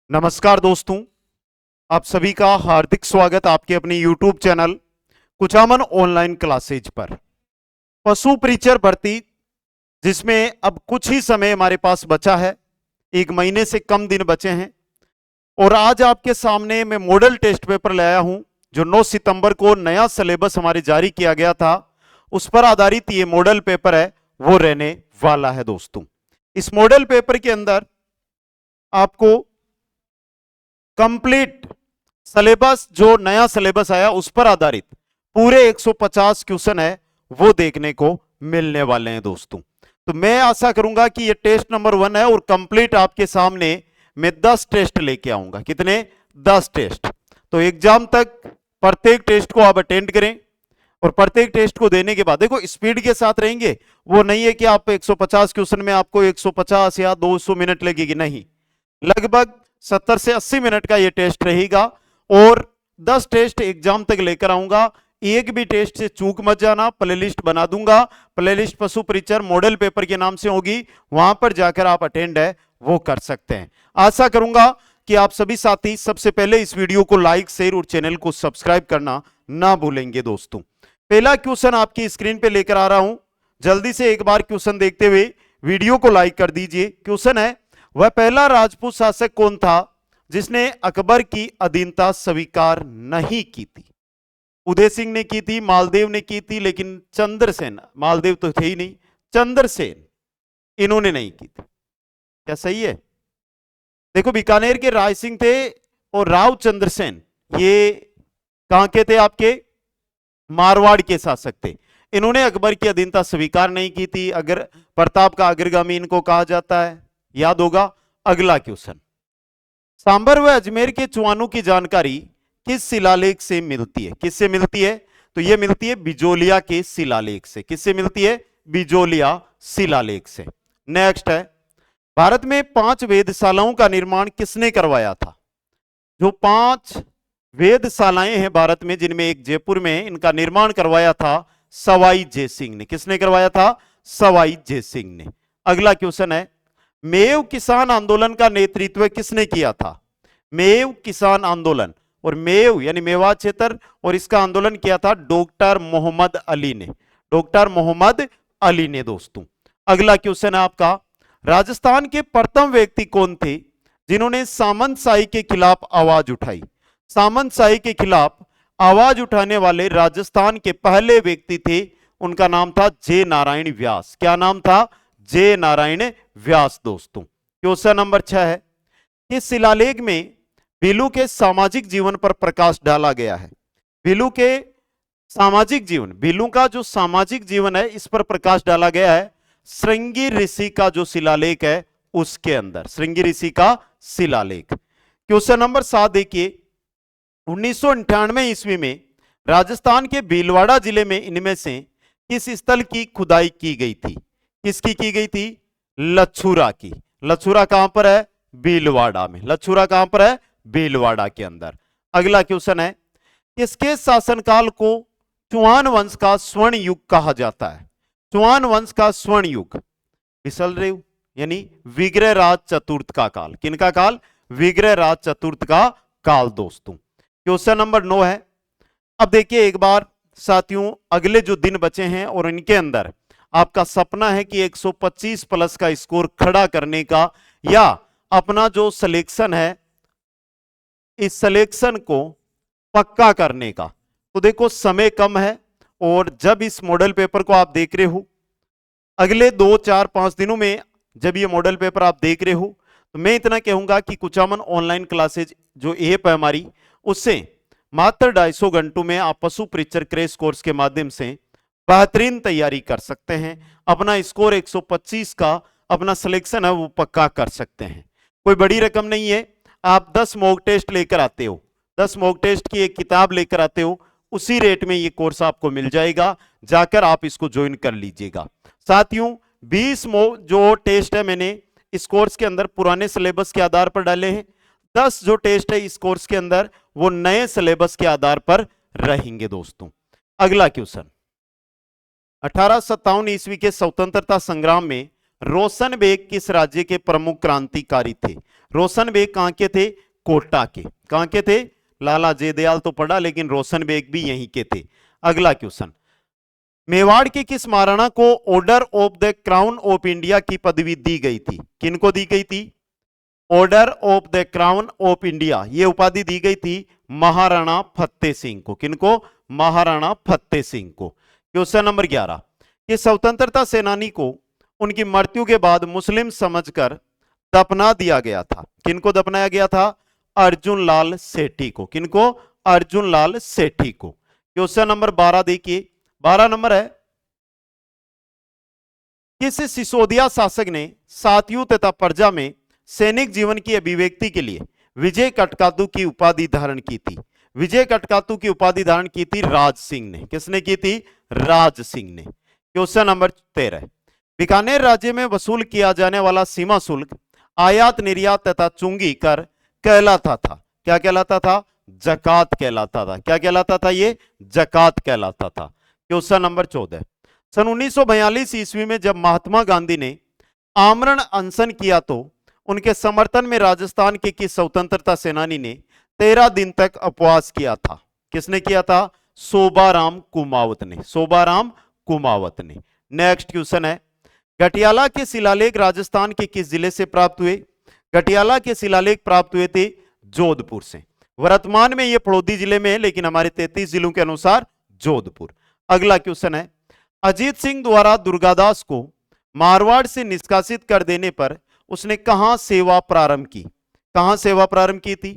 नमस्कार दोस्तों, आप सभी का हार्दिक स्वागत आपके अपने YouTube channel Kuchaman online classes पर। पशु परिचर भर्ती जिसमें अब कुछ ही समय हमारे पास बचा है, 1 महीने से कम दिन बचे हैं और आज आपके सामने मैं मॉडल टेस्ट पेपर लाया हूं जो 9 सितंबर को नया सिलेबस हमारे जारी किया गया था, उस पर आधारित ये मॉडल पेपर है वो रहने वाला है। दोस्तों, इस मॉडल पेपर के अंदर आपको कंप्लीट सिलेबस, जो नया सिलेबस आया उस पर आधारित पूरे 150 क्वेश्चन है वो देखने को मिलने वाले हैं। दोस्तों, तो मैं आशा करूंगा कि ये टेस्ट नंबर 1 है और कंप्लीट आपके सामने मैं 10 टेस्ट लेके आऊंगा। कितने? 10 टेस्ट। तो एग्जाम तक प्रत्येक टेस्ट को आप अटेंड करें और प्रत्येक टेस्ट को देने के बाद देखो स्पीड के साथ रहेंगे। वो नहीं है कि आप 150 क्वेश्चन में आपको 150 या 200 मिनट लगेगी, नहीं, लगभग 70 से 80 मिनट का ये टेस्ट रहेगा और 10 टेस्ट एग्जाम तक लेकर आऊंगा। एक भी टेस्ट से चूक मत जाना, प्लेलिस्ट बना दूंगा। प्लेलिस्ट पशु परिचर मॉडल पेपर के नाम से होगी, वहां पर जाकर आप अटेंड है वो कर सकते हैं। आशा करूंगा कि आप सभी साथी सबसे पहले इस वीडियो को लाइक, शेयर और चैनल को सब्सक्राइब करना ना भूलेंगे। दोस्तों, पहला क्वेश्चन आपकी स्क्रीन पे लेकर आ रहा हूं, जल्दी से एक बार क्वेश्चन देखते हुए वीडियो को लाइक कर दीजिए। क्वेश्चन है, वह पहला राजपूत शासक कौन था जिसने अकबर की अधीनता स्वीकार नहीं की थी? उदय सिंह ने की थी, मालदेव ने की थी, लेकिन चंद्रसेन, मालदेव तो थे ही नहीं, चंद्रसेन इन्होंने नहीं की थी। क्या सही है? देखो, बीकानेर के राय सिंह थे और राव चंद्रसेन ये कहां के थे? आपके मारवाड़ के शासक थे। इन्होंने अकबर की अधीनता स्वीकार नहीं की थी। अगर प्रताप का अग्रगामी इनको कहा जाता है, याद होगा। अगला क्वेश्चन, सांबर व अजमेर के चुआनों की जानकारी किस शिलालेख से मिलती है? किससे मिलती है? तो यह मिलती है बिजोलिया के शिलालेख से। किससे मिलती है? बिजोलिया शिलालेख से। नेक्स्ट है, भारत में 5 वेधशालाओं का निर्माण किसने करवाया था? जो 5 वेधशालाएं हैं भारत में, जिनमें एक जयपुर में, इनका निर्माण करवाया था सवाई जयसिंह ने। किसने करवाया था? सवाई जयसिंह ने। अगला क्वेश्चन है, मेव किसान आंदोलन का नेतृत्व किसने किया था? मेव किसान आंदोलन, और मेव यानी मेवात क्षेत्र, और इसका आंदोलन किया था डॉक्टर मोहम्मद अली ने। डॉक्टर मोहम्मद अली ने। दोस्तों, अगला क्वेश्चन है आपका, राजस्थान के प्रथम व्यक्ति कौन थे जिन्होंने सामंतशाही के खिलाफ आवाज उठाई? सामंतशाही के खिलाफ आवाज उठाने वाले राजस्थान के पहले व्यक्ति थे, उनका नाम था जे नारायण व्यास। क्या नाम था? जे नारायण व्यास। दोस्तों, क्वेश्चन नंबर 6 है, इस शिलालेख में भीलू के सामाजिक जीवन पर प्रकाश डाला गया है। भीलू के सामाजिक जीवन, भीलू का जो सामाजिक जीवन है इस पर प्रकाश डाला गया है श्रृंगी ऋषि का जो शिलालेख है उसके अंदर। श्रृंगी ऋषि का शिलालेख। क्वेश्चन नंबर 7 देखिए, 1998 ईस्वी में राजस्थान के भीलवाड़ा जिले में इनमें से किस स्थल की खुदाई की गई थी? किसकी की गई थी? लछूरा की। लछूरा कहां पर है? भीलवाड़ा में। लछूरा कहां पर है? भीलवाड़ा के अंदर। अगला क्वेश्चन है, किसके शासनकाल को चौहान वंश का स्वर्ण युग कहा जाता है? चौहान वंश का स्वर्ण युग विसलदेव यानी विग्रह राज चतुर्थ का काल। किनका काल? विग्रह राज चतुर्थ का काल। दोस्तों, क्वेश्चन नंबर 9 है। अब देखिए एक बार साथियों, अगले जो दिन बचे हैं और इनके अंदर आपका सपना है कि 125 प्लस का स्कोर खड़ा करने का, या अपना जो सिलेक्शन है इस सिलेक्शन को पक्का करने का। तो देखो, समय कम है और जब इस मॉडल पेपर को आप देख रहे हो, अगले 2, 4, 5 दिनों में जब ये मॉडल पेपर आप देख रहे हो, तो मैं इतना कहूंगा कि कुचामन ऑनलाइन क्लासेज जो ऐप है हमारी, उससे मात्र 250 घंटों में आप पशु परिचर क्रैश कोर्स के माध्यम से बेहतरीन तैयारी कर सकते हैं। अपना स्कोर 125 का अपना सिलेक्शन है वो पक्का कर सकते हैं। कोई बड़ी रकम नहीं है। आप 10 मॉक टेस्ट लेकर आते हो, 10 मॉक टेस्ट की एक किताब लेकर आते हो, उसी रेट में ये कोर्स आपको मिल जाएगा। जाकर आप इसको ज्वाइन कर लीजिएगा। साथियों, 20 जो टेस्ट है मैंने इस कोर्स के अंदर पुराने सिलेबस के आधार पर डाले हैं। 10 जो टेस्ट है इस कोर्स के अंदर वो नए सिलेबस के आधार पर रहेंगे। दोस्तों, अगला क्वेश्चन, 1857 ईस्वी के स्वतंत्रता संग्राम में रोशन बेग किस राज्य के प्रमुख क्रांतिकारी थे? रोशन बेग कहां के थे? कोटा के। कहां के थे? लाला जयदयाल तो पढ़ा, लेकिन रोशन बेग भी यहीं के थे। अगला क्वेश्चन, मेवाड़ के किस महाराणा को order of the crown of India की पदवी दी गई थी? किनको दी गई थी? Order of the crown of India, यह उपाधि दी गई थी महाराणा फतेह सिंह को। किनको? महाराणा फतेह सिंह को। क्वेश्चन नंबर 11, कि स्वतंत्रता सेनानी को उनकी मृत्यु के बाद मुस्लिम समझकर दफना दिया गया था। किनको दफनाया गया था? अर्जुन लाल सेठी को। किनको? अर्जुन लाल सेठी को। क्वेश्चन नंबर 12 देखिए, 12 नंबर है, किस सिसोदिया शासक ने सातियों तथा प्रजा में सैनिक जीवन की अभिव्यक्ति के लिए विजय कटकातु की उपाधि धारण की थी? विजय कटकातु की उपाधि धारण की थी राज सिंह ने। किसने की थी? राज सिंह ने। क्वेश्चन नंबर 13, बीकानेर राज्य में वसूल किया जाने वाला सीमा शुल्क आयात निर्यात तथा चुंगी कर कहलाता था। क्या कहलाता था? जकात कहलाता था। क्या कहलाता था? ये जकात कहलाता था। क्वेश्चन नंबर 14, सन 1942 ईस्वी में जब महात्मा गांधी ने आमरण अनशन किया तो उनके समर्थन में राजस्थान के किस स्वतंत्रता सेनानी ने 13 दिन तक उपवास किया था? किसने किया था? शोभाराम कुमावत ने। शोभाराम कुमावत ने। नेक्स्ट क्वेश्चन है, गटियाला के शिलालेख राजस्थान के किस जिले से प्राप्त हुए? गटियाला के शिलालेख प्राप्त हुए थे जोधपुर से। वर्तमान में ये फड़ौदी जिले में है, लेकिन हमारे 33 जिलों के अनुसार जोधपुर। अगला क्वेश्चन है, अजीत सिंह द्वारा दुर्गादास को मारवाड़ से निष्कासित कर देने पर उसने कहां सेवा प्रारंभ की? कहां सेवा प्रारंभ की थी?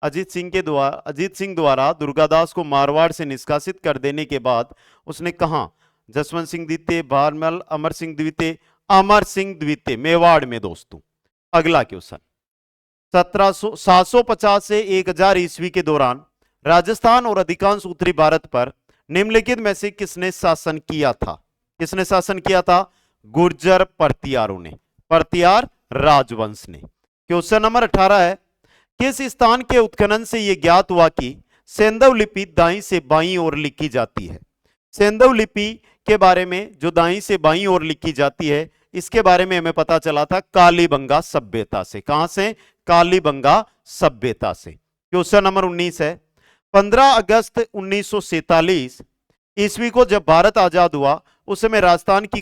अजीत सिंह द्वारा दुर्गादास को मारवाड़ से निष्कासित कर देने के बाद उसने कहां? जसवंत सिंह द्वितीय, भारमल, अमर सिंह द्वितीय, अमर सिंह द्वितीय, मेवाड़ में दोस्तों। अगला क्वेश्चन, 750 से 1000 ईस्वी के दौरान राजस्थान और अधिकांश उत्तरी भारत पर निम्नलिखित में से किसने शासन किया था? किसने शासन किया था? गुर्जर परतियारों ने, परतियार राजवंश ने। क्वेश्चन नंबर 18 है, किस स्थान के उत्खनन से यह ज्ञात हुआ कि सेंधव लिपि दाईं से बाईं ओर लिखी जाती है? सेंधव लिपि के बारे में, जो दाईं से बाईं ओर लिखी जाती है, इसके बारे में हमें पता चला था कालीबंगा सभ्यता से। कहां से? कालीबंगा सभ्यता से। क्वेश्चन नंबर 19 है, 15 अगस्त 1947 ईस्वी को जब भारत आजाद हुआ उस समय राजस्थान की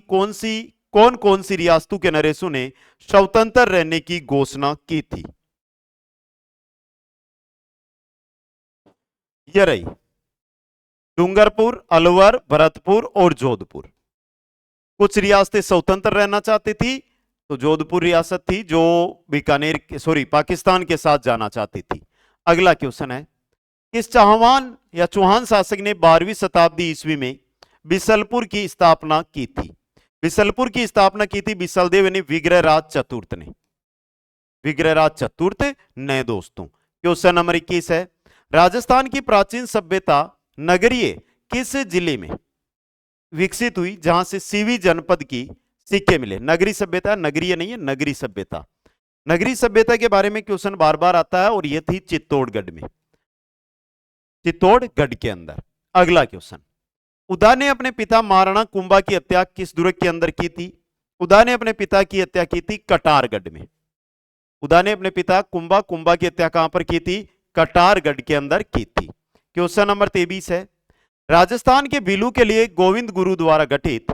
कौन कौन सी रियासतों के नरेशों ने स्वतंत्र रहने की घोषणा की थी? यह रही डूंगरपुर, अलवर, भरतपुर और जोधपुर। कुछ रियासतें स्वतंत्र रहना चाहती थी, तो जोधपुर रियासत थी जो पाकिस्तान के साथ जाना चाहती थी। अगला क्वेश्चन है, किस चौहान शासक ने 12वीं शताब्दी ईस्वी में बिसलपुर की स्थापना की थी? बिसलपुर की स्थापना की थी बिसलदेव यानी विग्रहराज चतुर्थ ने। विग्रहराज चतुर्थ ने दोस्तों। क्वेश्चन नंबर 21 है, राजस्थान की प्राचीन सभ्यता नगरीय किस जिले में विकसित हुई जहां से सीवी जनपद की सिक्के मिले? नगरी सभ्यता, नगरीय नहीं है, नगरी सभ्यता। नगरी सभ्यता के बारे में क्वेश्चन बार बार आता है, और यह थी चित्तौड़गढ़ में, चित्तौड़गढ़ के अंदर। अगला क्वेश्चन, उदा ने अपने पिता महाराणा कुंभा की हत्या किस दुर्ग के अंदर की थी? उदा ने अपने पिता की हत्या की थी कटारगढ़ में। उदा ने अपने पिता कुंभा की हत्या कहां पर की थी? कटारगढ़ के अंदर की थी। क्वेश्चन नंबर 23 है, राजस्थान के भीलू के लिए गोविंद गुरु द्वारा गठित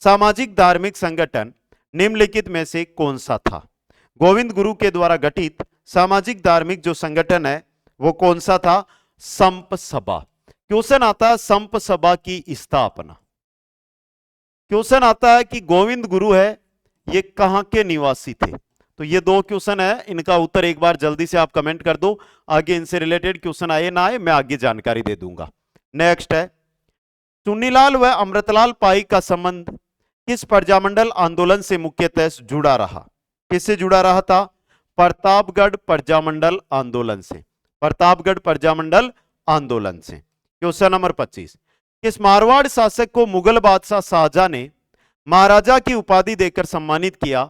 सामाजिक धार्मिक संगठन निम्नलिखित में से कौन सा था? गोविंद गुरु के द्वारा गठित सामाजिक धार्मिक जो संगठन है वो कौन सा था? संप सभा। क्वेश्चन आता है संप सभा की स्थापना। क्वेश्चन आता है कि गोविंद गुरु है ये कहां के निवासी थे? तो ये दो क्वेश्चन है, इनका उत्तर एक बार जल्दी से आप कमेंट कर दो। आगे इनसे रिलेटेड क्वेश्चन आए ना आए मैं आगे जानकारी दे दूंगा। नेक्स्ट है, चुन्नीलाल व अमृतलाल पाई का संबंध किस प्रजामंडल आंदोलन से मुख्यतः जुड़ा रहा? किससे जुड़ा रहा था? प्रतापगढ़ प्रजामंडल आंदोलन से। प्रतापगढ़ प्रजामंडल आंदोलन से। क्वेश्चन नंबर 25, किस मारवाड़ शासक को मुगल बादशाह शाहजहां ने महाराजा की उपाधि देकर सम्मानित किया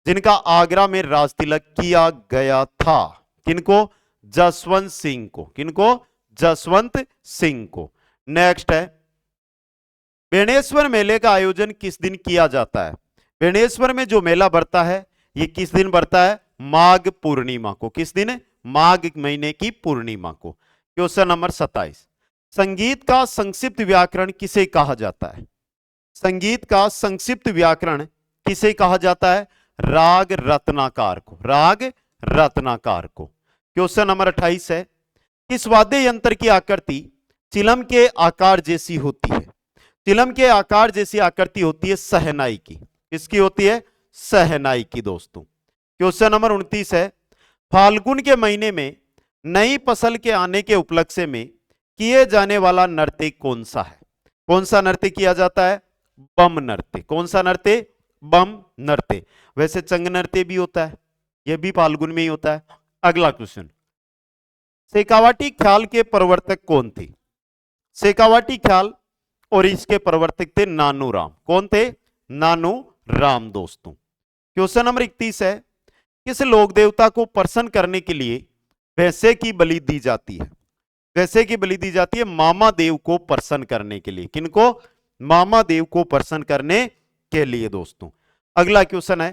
जिनका आगरा में राज तिलक किया गया था? किनको? जसवंत सिंह को। किनको? जसवंत सिंह को। नेक्स्ट है, बेणेश्वर मेले का आयोजन किस दिन किया जाता है? बेणेश्वर में जो मेला बढ़ता है ये किस दिन बढ़ता है? माघ पूर्णिमा को। किस दिन? माघ महीने की पूर्णिमा को। क्वेश्चन नंबर 27, संगीत का संक्षिप्त व्याकरण किसे कहा जाता है? संगीत का संक्षिप्त व्याकरण किसे कहा जाता है? राग रत्नाकार को। राग रत्नाकार को। क्वेश्चन नंबर 28 है, किस वाद्य यंत्र की आकृति चिलम के आकार जैसी होती है? चिलम के आकार जैसी आकृति होती है शहनाई की। किसकी होती है? शहनाई की दोस्तों। क्वेश्चन नंबर 29 है, फाल्गुन के महीने में नई फसल के आने के उपलक्ष्य में किए जाने वाला नृत्य कौन सा है? कौन सा नृत्य किया जाता है? बम नृत्य। कौन सा नृत्य? बम नृत्य। वैसे चंग नृत्य भी होता है, यह भी फाल्गुन में ही होता है। अगला क्वेश्चन, शेखावाटी ख्याल के प्रवर्तक कौन थे? शेखावाटी ख्याल और इसके प्रवर्तक थे नानू राम। कौन थे? नानू राम दोस्तों। क्वेश्चन नंबर 31 है, किस लोक देवता को प्रसन्न करने के लिए भैंसे की बलि दी जाती है? भैंसे की बलि दी जाती है मामा देव को प्रसन्न करने के लिए। किनको? मामा देव को प्रसन्न करने के लिए दोस्तों। अगला क्वेश्चन है,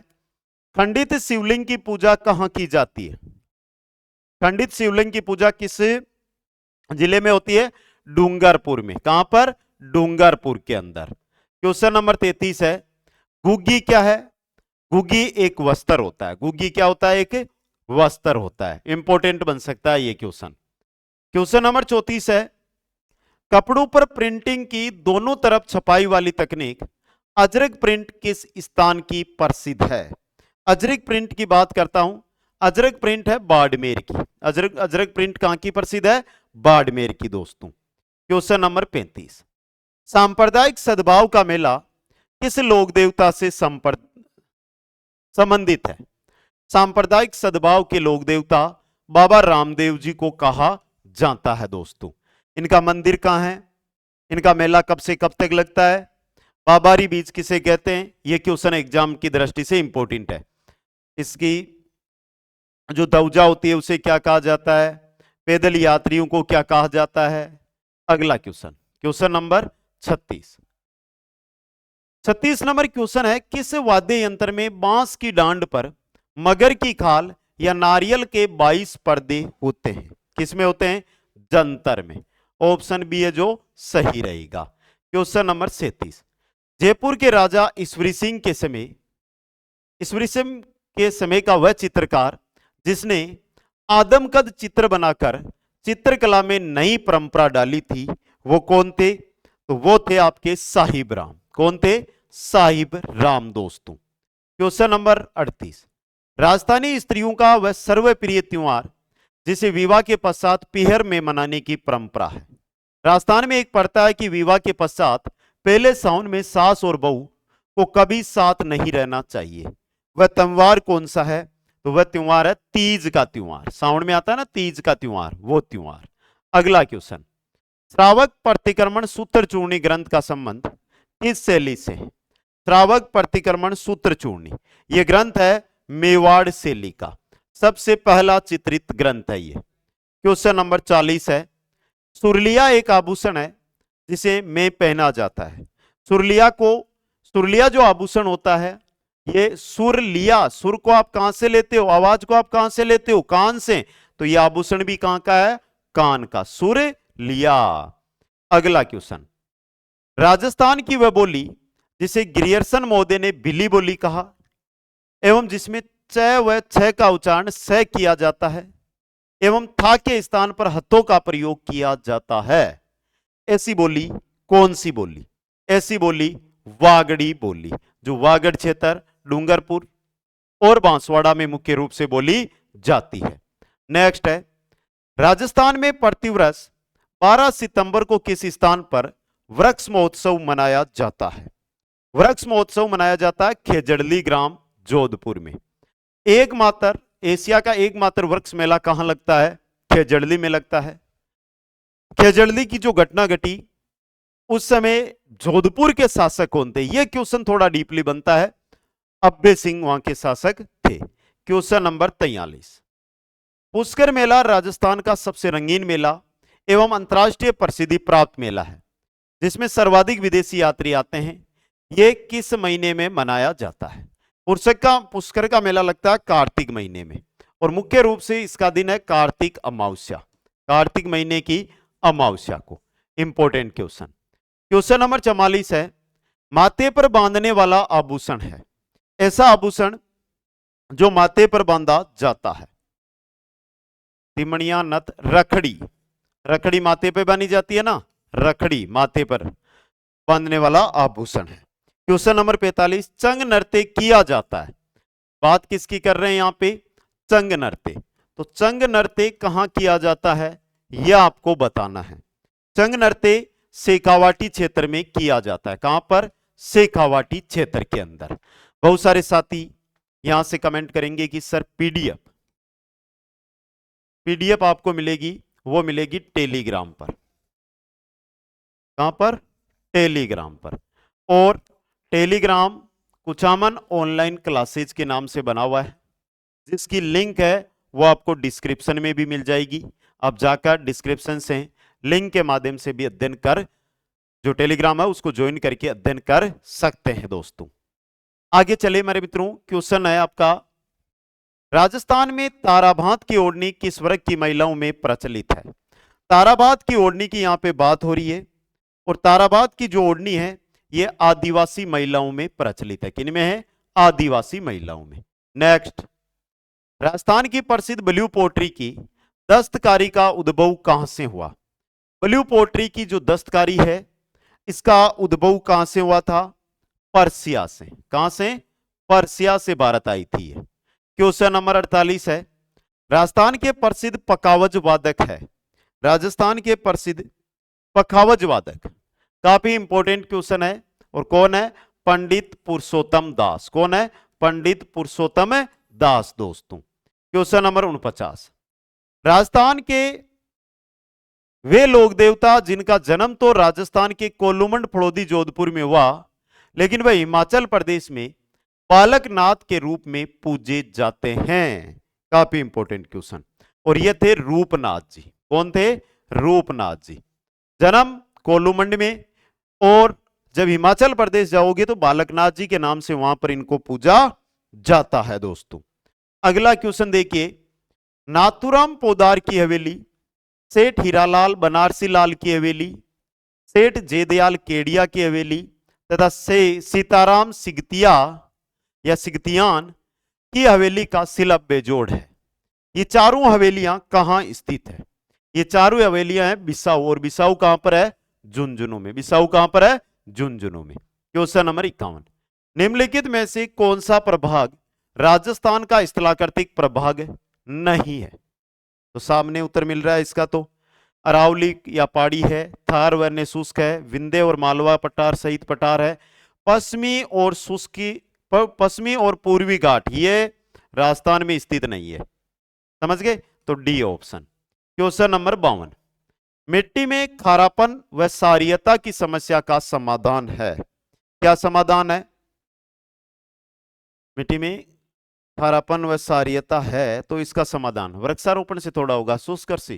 खंडित शिवलिंग की पूजा कहां की जाती है? खंडित शिवलिंग की पूजा किस जिले में होती है? डूंगरपुर में। कहां पर? डूंगरपुर के अंदर। क्वेश्चन नंबर 33 है, गुग्गी क्या है? गुग्गी एक वस्त्र होता है। गुग्गी क्या होता है? एक वस्त्र होता है। इंपॉर्टेंट बन सकता है ये क्वेश्चन। क्वेश्चन नंबर 34 है, कपड़ों पर प्रिंटिंग की दोनों तरफ छपाई वाली तकनीक अजरक प्रिंट किस स्थान की प्रसिद्ध है? अजरक प्रिंट की बात करता हूं। अजरक प्रिंट है बाड़मेर की। अजरक प्रिंट कहां की प्रसिद्ध है? बाड़मेर की दोस्तों। क्वेश्चन नंबर 35, सांप्रदायिक सद्भाव का मेला किस लोक देवता से संबंधित है? सांप्रदायिक सद्भाव के लोक देवता बाबा रामदेव जी को कहा जाता है दोस्तों। इनका मंदिर कहां है? इनका मेला कब से कब तक लगता है? बाबारी बीज किसे कहते हैं? यह क्वेश्चन एग्जाम की दृष्टि से इंपॉर्टेंट है। इसकी जो दौजा होती है उसे क्या कहा जाता है? पैदल यात्रियों को क्या कहा जाता है? अगला question, question number 36। 36 number question है, किस वाद्य यंत्र में बांस की डांड पर मगर की खाल या नारियल के 22 पर्दे होते हैं? किसमें होते हैं? जंतर में। ऑप्शन बी है जो सही रहेगा। क्वेश्चन नंबर 37, जयपुर के राजा ईश्वरी सिंह के समय का वह चित्रकार जिसने आदमकद चित्र बनाकर चित्रकला में नई परंपरा डाली थी वो कौन थे? तो वो थे आपके साहिब राम। कौन थे? साहिब राम दोस्तों। क्वेश्चन नंबर 38, राजस्थानी स्त्रियों का वह सर्वप्रिय त्योहार जिसे विवाह के पश्चात पीहर में मनाने की परंपरा है। राजस्थान में एक प्रथा है कि विवाह के पश्चात पहले सावन में सास और बहू को कभी साथ नहीं रहना चाहिए। वह त्योहार कौन सा है? तो वह त्योहार है तीज का त्योहार। सावन में आता है ना तीज का त्योहार, वो त्योहार। अगला क्वेश्चन, श्रावक प्रतिक्रमण सूत्र चूर्णी ग्रंथ का संबंध किस शैली से है? श्रावक प्रतिक्रमण सूत्र चूर्णी यह ग्रंथ है मेवाड़ शैली का। सबसे पहला चित्रित ग्रंथ है ये। क्वेश्चन नंबर 40 है, सुरलिया एक आभूषण है जिसे में पहना जाता है। सुरलिया जो आभूषण होता है ये सुरलिया, सुर को आप कहां से लेते हो? आवाज को आप कहां से लेते हो? कान से। तो यह आभूषण भी कहां का है? कान का। सुरलिया। अगला क्वेश्चन, राजस्थान की वह बोली जिसे ग्रियर्सन महोदय ने बिली बोली कहा एवं जिसमें च व छ का उच्चारण स किया जाता है एवं था के स्थान पर हथों का प्रयोग किया जाता है, ऐसी बोली कौन सी बोली? ऐसी बोली वागड़ी बोली, जो वागड़ क्षेत्र, डूंगरपुर और बांसवाड़ा में मुख्य रूप से बोली जाती है। नेक्स्ट है, राजस्थान में प्रतिवर्ष 12 सितंबर को किस स्थान पर वृक्ष महोत्सव मनाया जाता है? वृक्ष महोत्सव मनाया जाता है खेजड़ली ग्राम जोधपुर में। एकमात्र एशिया का एकमात्र वृक्ष मेला कहां लगता है? खेजड़ली में लगता है। खेजड़ली की जो घटना घटी उस समय जोधपुर के शासक कौन थे? यह क्वेश्चन थोड़ा डीपली बनता है। अब्बे सिंह वहां के शासक थे। क्वेश्चन नंबर 43, पुष्कर मेला राजस्थान का सबसे रंगीन मेला एवं अंतर्राष्ट्रीय प्रसिद्धि प्राप्त मेला है जिसमें सर्वाधिक विदेशी यात्री आते हैं। ये किस महीने में मनाया जाता है? पुष्कर का मेला लगता है कार्तिक महीने में, और मुख्य रूप से इसका दिन है कार्तिक अमावस्या, कार्तिक महीने की अमावस्या को। Important question. क्वेश्चन नंबर 44 है, माथे पर बांधने वाला आभूषण है, ऐसा आभूषण जो माथे पर बांधा जाता है। तिमणिया, नथ, रखड़ी। रखड़ी माथे पे बांधी जाती है ना, रखड़ी माथे पर बांधने वाला आभूषण है। क्वेश्चन नंबर 45, चंग नृत्य किया जाता है। बात किसकी कर रहे हैं यहां पे? चंग नृत्य। तो चंग नृत्य कहां किया जाता है यह आपको बताना है। चंग नृत्य शेखावाटी क्षेत्र में किया जाता है। कहां पर? शेखावाटी क्षेत्र के अंदर। बहुत सारे साथी यहां से कमेंट करेंगे कि सर पीडीएफ आपको मिलेगी, वो मिलेगी टेलीग्राम पर। कहां पर? टेलीग्राम पर। और टेलीग्राम कुचामन ऑनलाइन क्लासेज के नाम से बना हुआ है, जिसकी लिंक है वो आपको डिस्क्रिप्शन में भी मिल जाएगी। आप जाकर डिस्क्रिप्शन से लिंक के माध्यम से भी अध्ययन कर, जो टेलीग्राम है उसको ज्वाइन करके अध्ययन कर सकते हैं दोस्तों। आगे चले मेरे मित्रों, क्वेश्चन है आपका, राजस्थान में ताराभात की ओढ़नी किस वर्ग की महिलाओं में प्रचलित है? ताराभात की ओढ़नी की यहां पे बात हो रही है, और ताराभात की जो ओढ़नी है ये आदिवासी महिलाओं में प्रचलित है। किन में है? आदिवासी महिलाओं में। नेक्स्ट, राजस्थान की प्रसिद्ध ब्लू पोट्री की दस्तकारी का उद्भव कहां से हुआ? ब्लू पोट्री की जो दस्तकारी है इसका उद्भव कहां से हुआ था? पर्सिया से। कहां से? पर्सिया से भारत आई थी। क्वेश्चन नंबर 48 है, राजस्थान के प्रसिद्ध पखावज वादक है। राजस्थान के प्रसिद्ध पखावज वादक, काफी इंपॉर्टेंट क्वेश्चन है। और कौन है? पंडित पुरुषोत्तम दास। कौन है? पंडित पुरुषोत्तम दास दोस्तों। क्वेश्चन नंबर 49, राजस्थान के वे लोक देवता जिनका जन्म तो राजस्थान के कोलुमंड फड़ौदी जोधपुर में हुआ, लेकिन वह हिमाचल प्रदेश में बालकनाथ के रूप में पूजे जाते हैं। काफी इंपॉर्टेंट क्वेश्चन। और ये थे रूपनाथ जी। कौन थे? रूपनाथ जी। जन्म कोलुमंड में, और जब हिमाचल प्रदेश जाओगे तो बालकनाथ जी के नाम से वहां पर इनको पूजा जाता है दोस्तों। अगला क्वेश्चन देखिए, नाथुराम पोदार की हवेली, सेठ हीरालाल बनारसी लाल की हवेली, सेठ जयदयाल केडिया की हवेली तथा सीताराम सिगतिया या सिगतियान की हवेली का सिलब बेजोड़ है। ये चारों हवेलियां कहां स्थित है? ये चारों हवेलियां हैं बिसाऊ, और बिसाऊ कहां पर है? झुंझुनू में। बिसाऊ कहां पर है? झुंझुनू में। क्वेश्चन नंबर 51, निम्नलिखित में से कौन सा प्रभाग राजस्थान का स्थलाकृतिक प्रभाग नहीं है? तो सामने उत्तर मिल रहा है इसका, तो अरावली या पहाड़ी है, थार वन्य शुष्क है, विंध्य और मालवा पठार सहित पठार है, पश्चिमी और पूर्वी घाट ये राजस्थान में स्थित नहीं है। समझ गए? तो डी ऑप्शन। क्वेश्चन नंबर 52, मिट्टी में खारापन व क्षारीयता की समस्या का समाधान है। क्या समाधान है? मिट्टी में खारापन व क्षारीयता है तो इसका समाधान वृक्षारोपण से थोड़ा होगा, शुष्क कृषि,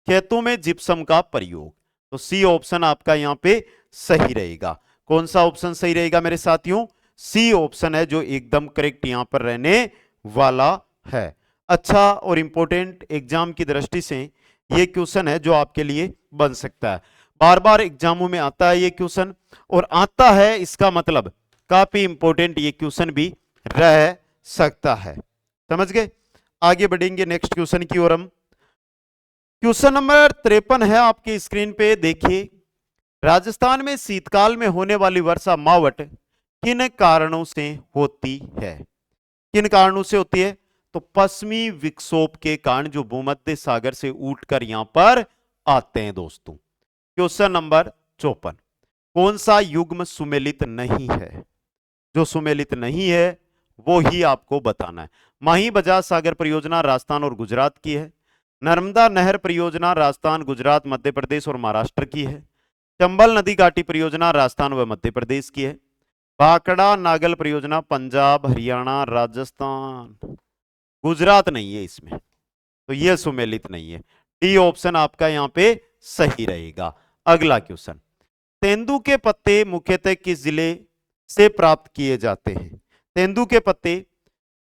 खेतों में जिप्सम का प्रयोग। तो सी ऑप्शन आपका यहां पे सही रहेगा। कौन सा ऑप्शन सही रहेगा मेरे साथियों? सी ऑप्शन है जो एकदम करेक्ट यहां पर रहने वाला है। अच्छा और इंपॉर्टेंट एग्जाम की दृष्टि से ये क्वेश्चन है जो आपके लिए बन सकता है। बार बार एग्जामों में आता है ये क्वेश्चन, और आता है इसका मतलब काफी इंपॉर्टेंट ये क्वेश्चन भी रह सकता है। समझ गए? आगे बढ़ेंगे नेक्स्ट क्वेश्चन की ओर हम। क्वेश्चन नंबर 53 है आपके स्क्रीन पे, देखिए, राजस्थान में शीतकाल में होने वाली वर्षा मावट किन कारणों से होती है? किन कारणों से होती है? तो पश्चिमी विक्षोभ के कारण जो भूमध्य सागर से उठकर यहां पर आते हैं दोस्तों। क्वेश्चन नंबर 54, कौन सा युग्म सुमेलित नहीं है? जो सुमेलित नहीं है वो ही आपको बताना है। माही बजाज सागर परियोजना राजस्थान और गुजरात की है। नर्मदा नहर परियोजना राजस्थान, गुजरात, मध्य प्रदेश और महाराष्ट्र की है। चंबल नदी घाटी परियोजना राजस्थान व मध्य प्रदेश की है। भाखड़ा नागल परियोजना पंजाब, हरियाणा, राजस्थान, गुजरात नहीं है इसमें, तो यह सुमेलित नहीं है। डी ऑप्शन आपका यहां पे सही रहेगा। अगला क्वेश्चन, तेंदू के पत्ते मुख्यतः किस जिले से प्राप्त किए जाते हैं। तेंदू के पत्ते,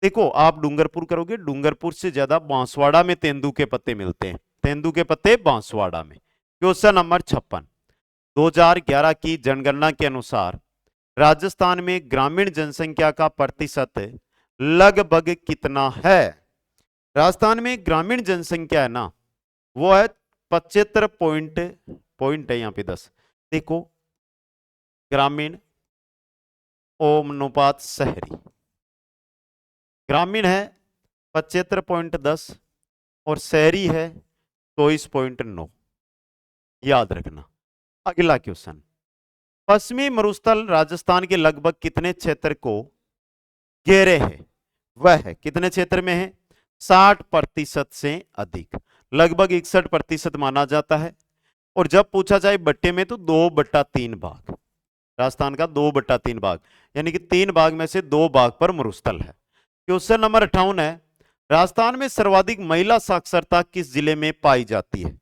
देखो आप डूंगरपुर करोगे, डूंगरपुर से ज्यादा बांसवाड़ा में तेंदू के पत्ते मिलते हैं, तेंदू के पत्ते बांसवाड़ा में। क्वेश्चन नंबर 56, 2011 की जनगणना के अनुसार राजस्थान में ग्रामीण जनसंख्या का प्रतिशत लगभग कितना है? राजस्थान में ग्रामीण जनसंख्या है ना, वो है 75 पॉइंट है यहां पे 10। देखो ग्रामीण ओमनुपात शहरी, ग्रामीण है 75.10 और शहरी है 24.9, याद रखना। अगला क्वेश्चन, पश्चिमी मरुस्थल राजस्थान के लगभग कितने क्षेत्र को घेरे है? वह है कितने क्षेत्र में है? 60% से अधिक, लगभग 61% माना जाता है। और जब पूछा जाए बट्टे में तो 2/3 भाग, राजस्थान का 2/3 भाग, यानी कि 3 भाग में से 2 भाग पर मरुस्थल है। क्वेश्चन नंबर 58 है, राजस्थान में सर्वाधिक महिला साक्षरता किस जिले में पाई जाती है?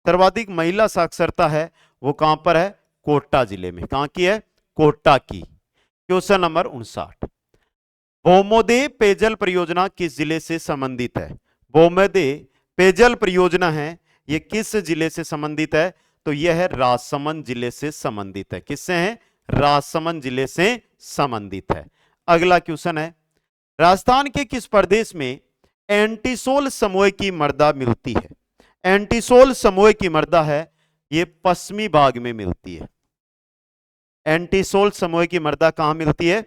सर्वाधिक महिला साक्षरता है वो कहां पर है? कोटा जिले में। कहां की है? कोटा की। क्वेश्चन नंबर 59, भौमोदय पेयजल परियोजना किस जिले से संबंधित है? भौमोदय पेयजल परियोजना है, ये किस जिले से संबंधित है? तो यह है राजसमंद जिले से संबंधित है। किससे है? राजसमंद जिले से संबंधित है। अगला क्वेश्चन है, राजस्थान के किस प्रदेश में एंटीसोल समूह की मृदा मिलती है? एंटीसोल समूह की मृदा है ये पश्चिमी भाग में मिलती है। एंटीसोल समूह की मृदा कहां मिलती है?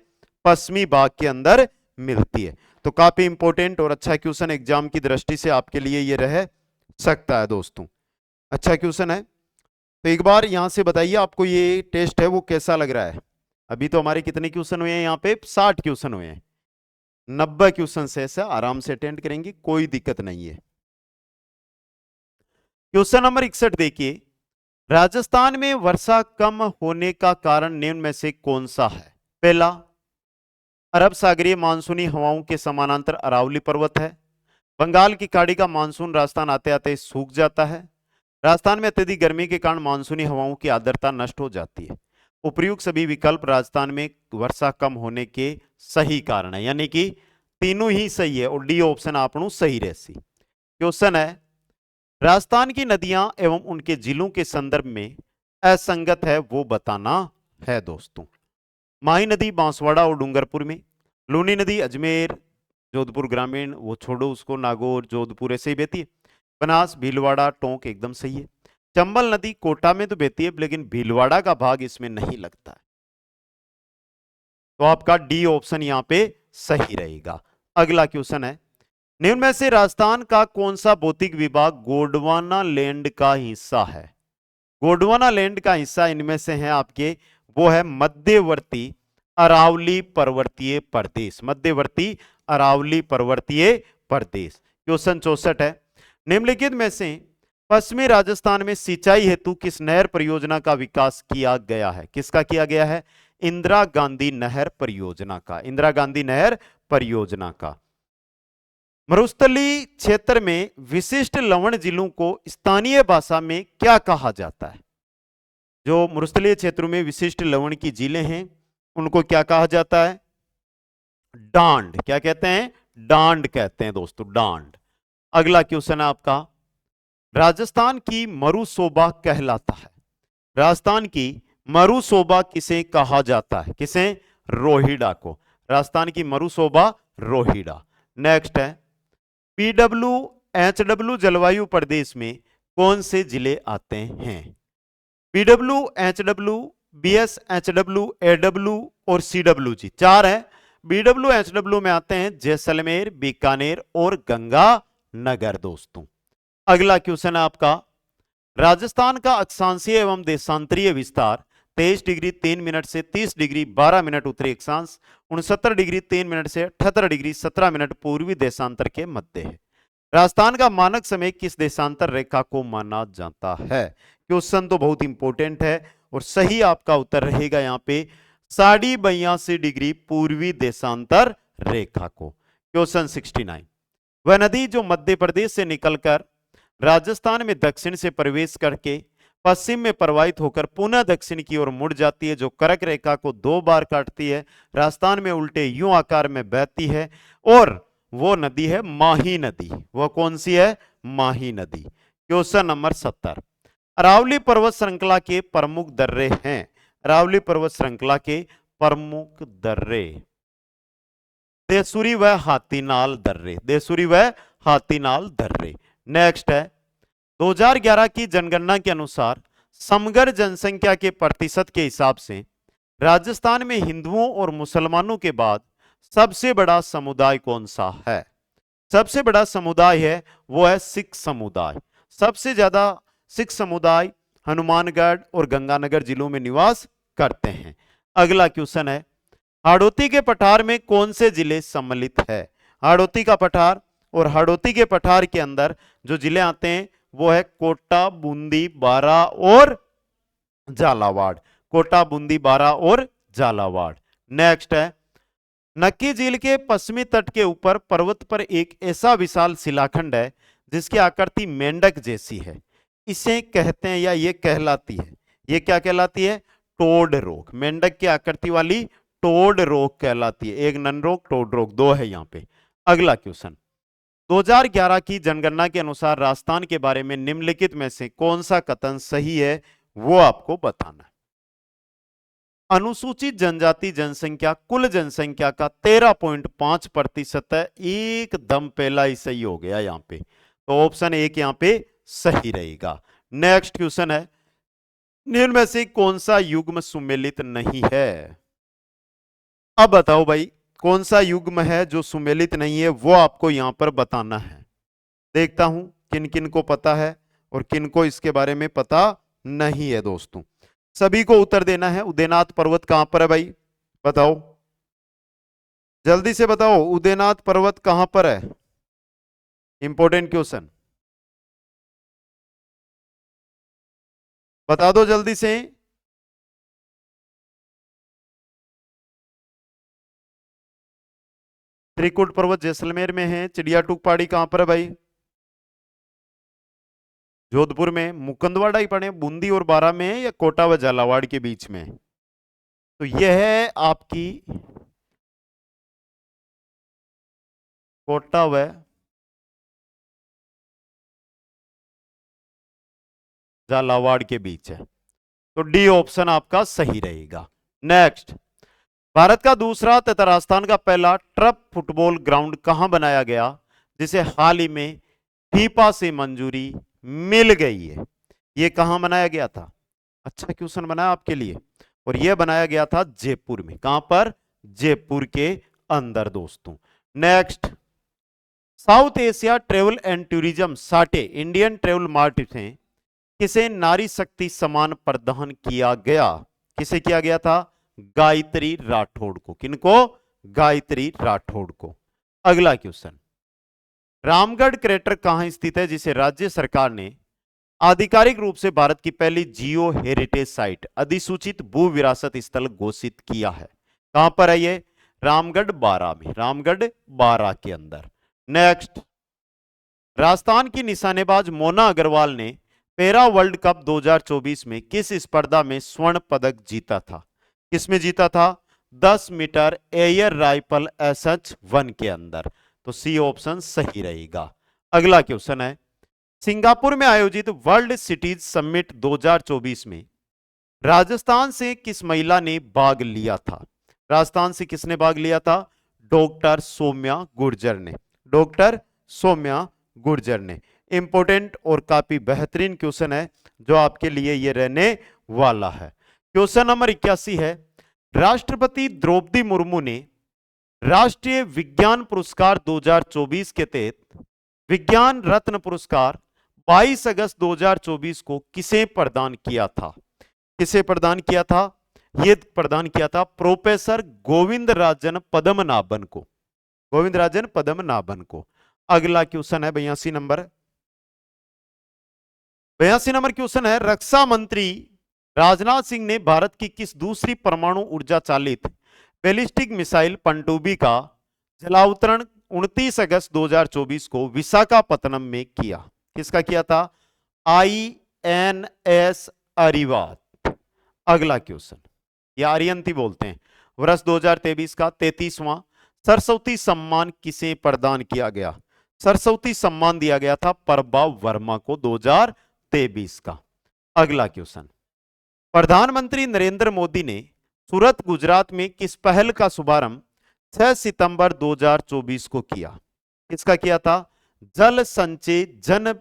पश्चिमी भाग के अंदर मिलती है। तो काफी इंपॉर्टेंट और अच्छा क्वेश्चन एग्जाम की दृष्टि से आपके लिए ये रह सकता है दोस्तों। अच्छा क्वेश्चन है, तो एक बार यहां से बताइए आपको ये टेस्ट है वो कैसा लग रहा है? अभी तो हमारे कितने क्वेश्चन हुए हैं यहाँ पे? 60 क्वेश्चन हुए हैं। 90 क्वेश्चन से ऐसा आराम से अटेंड करेंगे, कोई दिक्कत नहीं है। क्वेश्चन नंबर 61 देखिए, राजस्थान में वर्षा कम होने का कारण निम्न में से कौन सा है? पहला, अरब सागरीय मानसूनी हवाओं के समानांतर अरावली पर्वत है। बंगाल की खाड़ी का मानसून राजस्थान आते आते सूख जाता है। राजस्थान में अत्यधिक गर्मी के कारण मानसूनी हवाओं की आर्द्रता नष्ट हो जाती है। उपर्युक्त सभी विकल्प राजस्थान में वर्षा कम होने के सही कारण है, यानी कि तीनों ही सही है और डी ऑप्शन आपनों सही रहसी। क्वेश्चन है, राजस्थान की नदियां एवं उनके जिलों के संदर्भ में असंगत है वो बताना है दोस्तों। माही नदी बांसवाड़ा और डूंगरपुर में, लूनी नदी अजमेर जोधपुर ग्रामीण, वो छोड़ो उसको, नागौर जोधपुर ऐसे ही बहती है। बनास भीलवाड़ा टोंक एकदम सही है। चंबल नदी कोटा में तो बहती है लेकिन भीलवाड़ा का भाग इसमें नहीं लगता है, तो आपका डी ऑप्शन यहां पे सही रहेगा। अगला क्वेश्चन है, निम्न में से राजस्थान का कौन सा भौतिक विभाग गोंडवाना लैंड का हिस्सा है? गोंडवाना लैंड का हिस्सा इनमें से है आपके, वो है मध्यवर्ती अरावली पर्वतीय प्रदेश, मध्यवर्ती अरावली पर्वतीय प्रदेश। क्वेश्चन 64 है, निम्नलिखित में से पश्चिमी राजस्थान में सिंचाई हेतु किस नहर परियोजना का विकास किया गया है? किसका किया गया है? इंदिरा गांधी नहर परियोजना का, इंदिरा गांधी नहर परियोजना का। मरुस्थलीय क्षेत्र में विशिष्ट लवण जिलों को स्थानीय भाषा में क्या कहा जाता है? जो मरुस्थलीय क्षेत्रों में विशिष्ट लवण की जिले हैं उनको क्या कहा जाता है? डांड। क्या कहते हैं? डांड कहते हैं दोस्तों, डांड। अगला क्वेश्चन है आपका, राजस्थान की मरुशोभा कहलाता है। राजस्थान की मरुशोभा किसे कहा जाता है? किसे? रोहिड़ा को। राजस्थान की मरुशोभा रोहिड़ा। नेक्स्ट है, PWHW जलवायु प्रदेश में कौन से जिले आते हैं? PWHW, BSHW, AW और CWG, 4 है। BWHW में आते हैं जैसलमेर, बीकानेर और गंगानगर दोस्तों। अगला क्वेश्चन है आपका, राजस्थान का अक्षांशीय एवं देशांतरीय विस्तार 23 डिग्री 3 मिनट से 30 डिग्री 12 मिनट उत्तरी अक्षांश, 69 डिग्री 3 मिनट से 78 डिग्री 17 मिनट पूर्वी देशांतर के मध्य है। राजस्थान का मानक समय किस देशांतर रेखा को माना जाता है? क्वेश्चन तो बहुत इंपॉर्टेंट है और सही आपका उत्तर रहेगा यहाँ पे 82.5 डिग्री पूर्वी देशांतर रेखा को। क्वेश्चन 69, वह नदी जो मध्य प्रदेश से निकलकर राजस्थान में दक्षिण से प्रवेश करके पश्चिम में प्रवाहित होकर पुनः दक्षिण की ओर मुड़ जाती है, जो कर्क रेखा को 2 बार काटती है, राजस्थान में उल्टे यूं आकार में बहती है, और वो नदी है माही नदी। वो कौन सी है? माही नदी। क्वेश्चन नंबर 70, अरावली पर्वत श्रृंखला के प्रमुख दर्रे हैं। अरावली पर्वत श्रृंखला के प्रमुख दर्रे देसुरी व हाथीनाल दर्रे, देसुरी व हाथीनाल दर्रे। नेक्स्ट है 2011 की जनगणना के अनुसार समग्र जनसंख्या के प्रतिशत के हिसाब से राजस्थान में हिंदुओं और मुसलमानों के बाद सबसे बड़ा समुदाय कौन सा है? सबसे बड़ा समुदाय है वो है सिख समुदाय। सबसे ज्यादा सिख समुदाय हनुमानगढ़ और गंगानगर जिलों में निवास करते हैं। अगला क्वेश्चन है हाड़ौती के पठार में कौन से जिले सम्मिलित है? हाड़ौती का पठार, और हाड़ौती के पठार के अंदर जो जिले आते हैं वो है कोटा, बूंदी, बारा और झालावाड़। कोटा, बूंदी, बारा और झालावाड़। नेक्स्ट है नक्की झील के पश्चिमी तट के ऊपर पर्वत पर एक ऐसा विशाल शिलाखंड है जिसकी आकृति मेंढक जैसी है, इसे कहते हैं या ये कहलाती है, ये क्या कहलाती है? Toad rock. मेंढक की आकृति वाली टोड रॉक कहलाती है। एक नन रॉक, टोड रॉक, दो है यहां पे। अगला क्वेश्चन 2011 की जनगणना के अनुसार राजस्थान के बारे में निम्नलिखित में से कौन सा कथन सही है वो आपको बताना है। अनुसूचित जनजाति जनसंख्या कुल जनसंख्या का 13.5% है। एकदम पहला ही सही हो गया यहां पे, तो ऑप्शन एक यहां पे सही रहेगा। नेक्स्ट क्वेश्चन है निम्न में से कौन सा युग्म सुमेलित नहीं है? अब बताओ भाई कौन सा युग्म है जो सुमेलित नहीं है, वो आपको यहां पर बताना है। देखता हूं किन किन को पता है और किन को इसके बारे में पता नहीं है। दोस्तों सभी को उत्तर देना है। उदयनाथ पर्वत कहां पर है भाई? बताओ, जल्दी से बताओ, उदयनाथ पर्वत कहां पर है? इंपॉर्टेंट क्वेश्चन, बता दो जल्दी से। त्रिकुट पर्वत जैसलमेर में है। चिड़िया टूक पहाड़ी कहां पर है भाई? जोधपुर में। मुकुंदवाड़ा ही पड़े बूंदी और बारा में है या कोटा व झालावाड़ के बीच में? तो यह है आपकी कोटा व झालावाड़ के बीच है, तो डी ऑप्शन आपका सही रहेगा। नेक्स्ट भारत का दूसरा तथा राजस्थान का पहला ट्रफ फुटबॉल ग्राउंड कहां बनाया गया जिसे हाल ही में फीफा से मंजूरी मिल गई है? यह कहां बनाया गया था? अच्छा क्वेश्चन बनाया आपके लिए, और यह बनाया गया था जयपुर में। कहां पर? जयपुर के अंदर। दोस्तों next south Asia travel and tourism साटे इंडियन ट्रेवल मार्ट से किसे नारी शक्ति सम्मान प्रदान किया गया? किसे किया गया था? गायत्री राठौड़ को। किनको? गायत्री राठौड़ को। अगला क्वेश्चन रामगढ़ क्रेटर कहां स्थित है जिसे राज्य सरकार ने आधिकारिक रूप से भारत की पहली जियो हेरिटेज साइट अधिसूचित भू विरासत स्थल घोषित किया है? कहां पर है ये? रामगढ़ बारा में। रामगढ़ बारा के अंदर। नेक्स्ट राजस्थान की निशानेबाज मोना अग्रवाल ने पैरा वर्ल्ड कप 2024 में किस स्पर्धा में स्वर्ण पदक जीता था? किसमें जीता था? 10 मीटर एयर राइफल SH1 के अंदर, तो सी ऑप्शन सही रहेगा। अगला क्वेश्चन है सिंगापुर में आयोजित वर्ल्ड सिटीज समिट 2024 में राजस्थान से किस महिला ने भाग लिया था? राजस्थान से किसने भाग लिया था? डॉक्टर सौम्या गुर्जर ने। डॉक्टर सौम्या गुर्जर ने। इंपॉर्टेंट और काफी बेहतरीन क्वेश्चन है जो आपके लिए ये रहने वाला है। क्वेश्चन नंबर 81 है राष्ट्रपति द्रौपदी मुर्मू ने राष्ट्रीय विज्ञान पुरस्कार 2024 के तहत विज्ञान रत्न पुरस्कार 22 अगस्त 2024 को किसे प्रदान किया था? किसे प्रदान किया था? यह प्रदान किया था प्रोफेसर गोविंदराजन पद्मनाभन को। गोविंदराजन पद्मनाभन को। अगला क्वेश्चन है 82 नंबर। 82 नंबर क्वेश्चन है रक्षा मंत्री राजनाथ सिंह ने भारत की किस दूसरी परमाणु ऊर्जा चालित बैलिस्टिक मिसाइल पनडुब्बी का जलावतरण 29 अगस्त 2024 को विशाखापत्तनम में किया? किसका किया था? एन एस अरिवात। अगला क्वेश्चन, या आर्यंती बोलते हैं। वर्ष 2023 का 33वां सरस्वती सम्मान किसे प्रदान किया गया? सरस्वती सम्मान दिया गया था प्रभा वर्मा को 2023 का। अगला क्वेश्चन, प्रधानमंत्री नरेंद्र मोदी ने सूरत गुजरात में किस पहल का शुभारंभ 6 सितंबर 2024 को किया? किसका किया था? जल संचय जन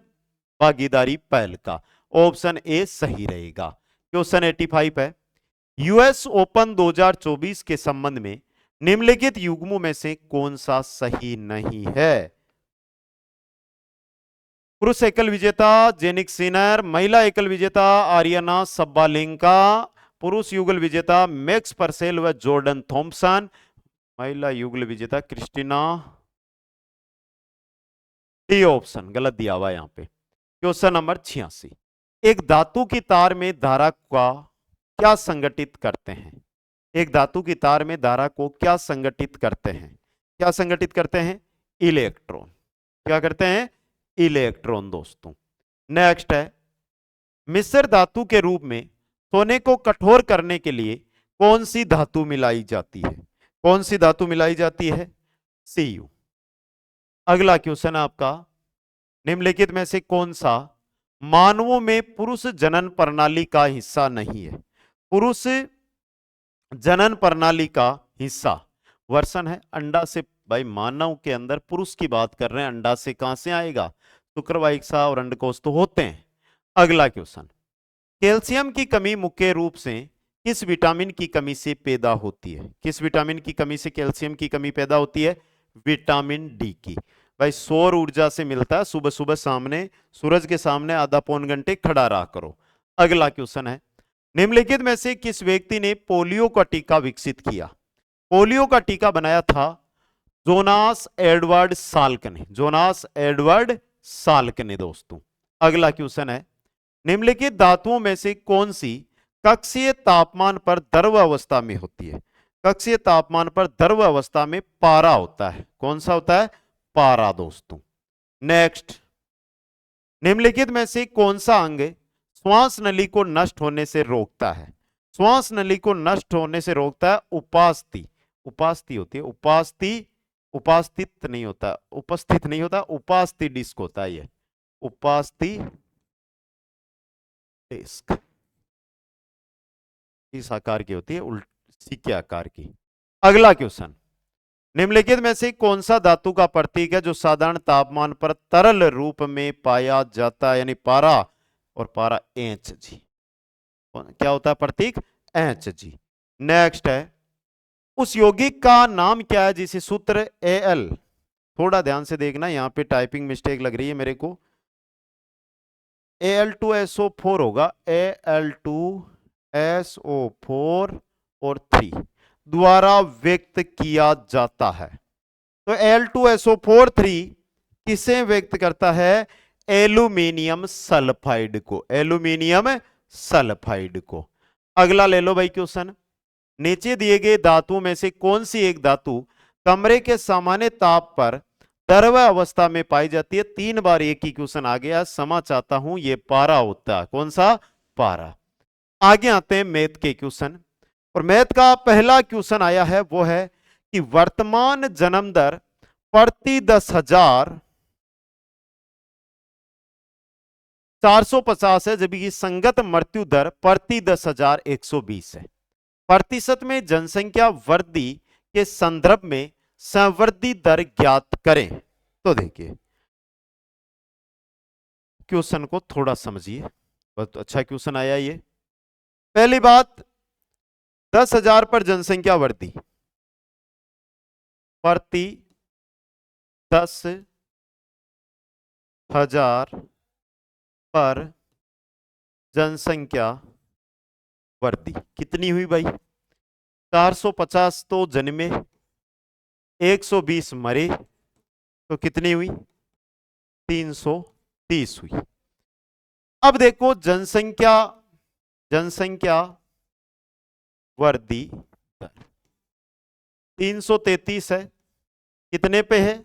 भागीदारी पहल का। ऑप्शन ए सही रहेगा। क्वेश्चन 85 है, यूएस ओपन 2024 के संबंध में निम्नलिखित युग्मों में से कौन सा सही नहीं है? पुरुष एकल विजेता जेनिक सिनर, महिला एकल विजेता आर्यना सब्बालेंका, पुरुष युगल विजेता मैक्स परसेल व जॉर्डन थॉम्पसन, महिला युगल विजेता क्रिस्टीना। डी ऑप्शन गलत दिया हुआ यहां पे। क्वेश्चन नंबर 86, एक धातु की तार में धारा का क्या संगठित करते हैं? एक धातु की तार में धारा को क्या संगठित करते हैं? क्या संगठित करते हैं? इलेक्ट्रॉन। क्या करते हैं? इलेक्ट्रॉन दोस्तों। नेक्स्ट है, मिश्र धातु के रूप में सोने को कठोर करने के लिए कौन सी धातु मिलाई जाती है? कौन सी धातु मिलाई जाती है? Cu। अगला क्वेश्चन है आपका, निम्नलिखित में से कौन सा मानवों में पुरुष जनन प्रणाली का हिस्सा नहीं है? पुरुष जनन प्रणाली का हिस्सा वर्षन है अंडा से। भाई मानव के अंदर पुरुष की बात कर रहे हैं, अंडा से कहां से आएगा? शुक्रवाहिका और अंडकोश तो होते हैं। अगला क्वेश्चन, कैल्शियम की कमी मुख्य रूप से किस विटामिन की कमी से पैदा होती है? किस विटामिन की कमी से कैल्शियम की कमी पैदा होती है? विटामिन डी की। भाई सौर ऊर्जा से मिलता है। सुबह सुबह सामने सूरज के सामने आधा पौन घंटे खड़ा रहा करो। अगला क्वेश्चन है, निम्नलिखित में से किस व्यक्ति ने पोलियो का टीका विकसित किया? पोलियो का टीका बनाया था जोनास एडवर्ड साल्क ने। जोनास एडवर्ड साल्क ने दोस्तों। अगला क्वेश्चन है, निम्नलिखित धातुओं में से कौन सी कक्षीय तापमान पर द्रव अवस्था में होती है? कक्षीय तापमान पर द्रव अवस्था में पारा होता है। कौन सा होता है? पारा दोस्तों। नेक्स्ट, निम्नलिखित में से कौन सा अंग श्वास नली को नष्ट होने से रोकता है? श्वास नली को नष्ट होने से रोकता है उपास्थि। उपास्थि होती है, उपास्थि, उपास्थित नहीं होता, उपस्थित नहीं होता, उपास्थि डिस्क होता है ये, उपास्थि डिस्क। इस आकार की होती है, उल्टी के आकार की। अगला क्वेश्चन, निम्नलिखित में से कौन सा धातु का प्रतीक है जो साधारण तापमान पर तरल रूप में पाया जाता है? यानी पारा, और पारा Hg। क्या होता है प्रतीक? Hg। नेक्स्ट है, उस यौगिक का नाम क्या है जिसे सूत्र Al, थोड़ा ध्यान से देखना, यहां पे टाइपिंग मिस्टेक लग रही है मेरे को, Al2SO4 होगा, Al2SO4 और 3 द्वारा व्यक्त किया जाता है। तो Al2SO4 3 किसे व्यक्त करता है? एल्यूमिनियम सल्फाइड को। एल्यूमिनियम सल्फाइड को। अगला ले लो भाई क्वेश्चन, नीचे दिए गए धातुओं में से कौन सी एक धातु कमरे के सामान्य ताप पर द्रव अवस्था में पाई जाती है? 3 बार एक ही क्वेश्चन आ गया, समा चाहता हूं, ये पारा होता है। कौन सा? पारा। आगे आते हैं मैथ के क्वेश्चन, और मैथ का पहला क्वेश्चन आया है, वो है कि वर्तमान जन्म दर प्रति 10,000 450 है, जबकि संगत मृत्यु दर प्रति 10,000 120 है। प्रतिशत में जनसंख्या वृद्धि के संदर्भ में संवृद्धि दर ज्ञात करें। तो देखिए क्वेश्चन को थोड़ा समझिए, बहुत अच्छा क्वेश्चन आया ये। पहली बात, 10,000 पर जनसंख्या वृद्धि, प्रति 10,000 पर जनसंख्या वृद्धि कितनी हुई भाई? 450 तो जन्मे, 120 मरे, तो कितनी हुई? 330 हुई। अब देखो जनसंख्या वृद्धि दर 333 है, कितने पे है?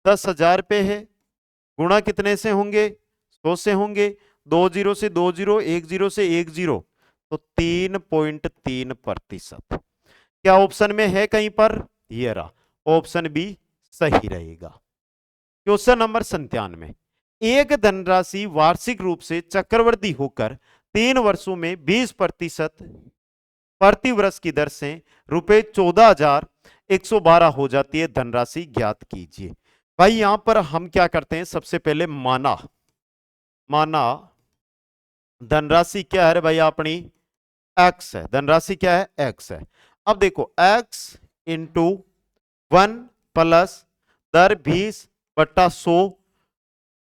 10,000 पे है, गुणा कितने से होंगे? 100 से होंगे, 20 से 20, 10 से 10, तो 3.3%। क्या ऑप्शन में है कहीं पर? ये रहा, ऑप्शन बी सही रहेगा। क्वेश्चन नंबर 97, एक धनराशि वार्षिक रूप से चक्रवृद्धि होकर 3 वर्षों में 20% प्रति वर्ष की दर से रुपए 14,112 हो जाती है। धनराशि ज्ञात कीजिए। भाई यहां पर हम क्या करते हैं, सबसे पहले माना धनराशि क्या है भाई अपनी? एक्स है। धनराशि क्या है? एक्स है। अब देखो एक्स इंटू 1 प्लस दर 20/100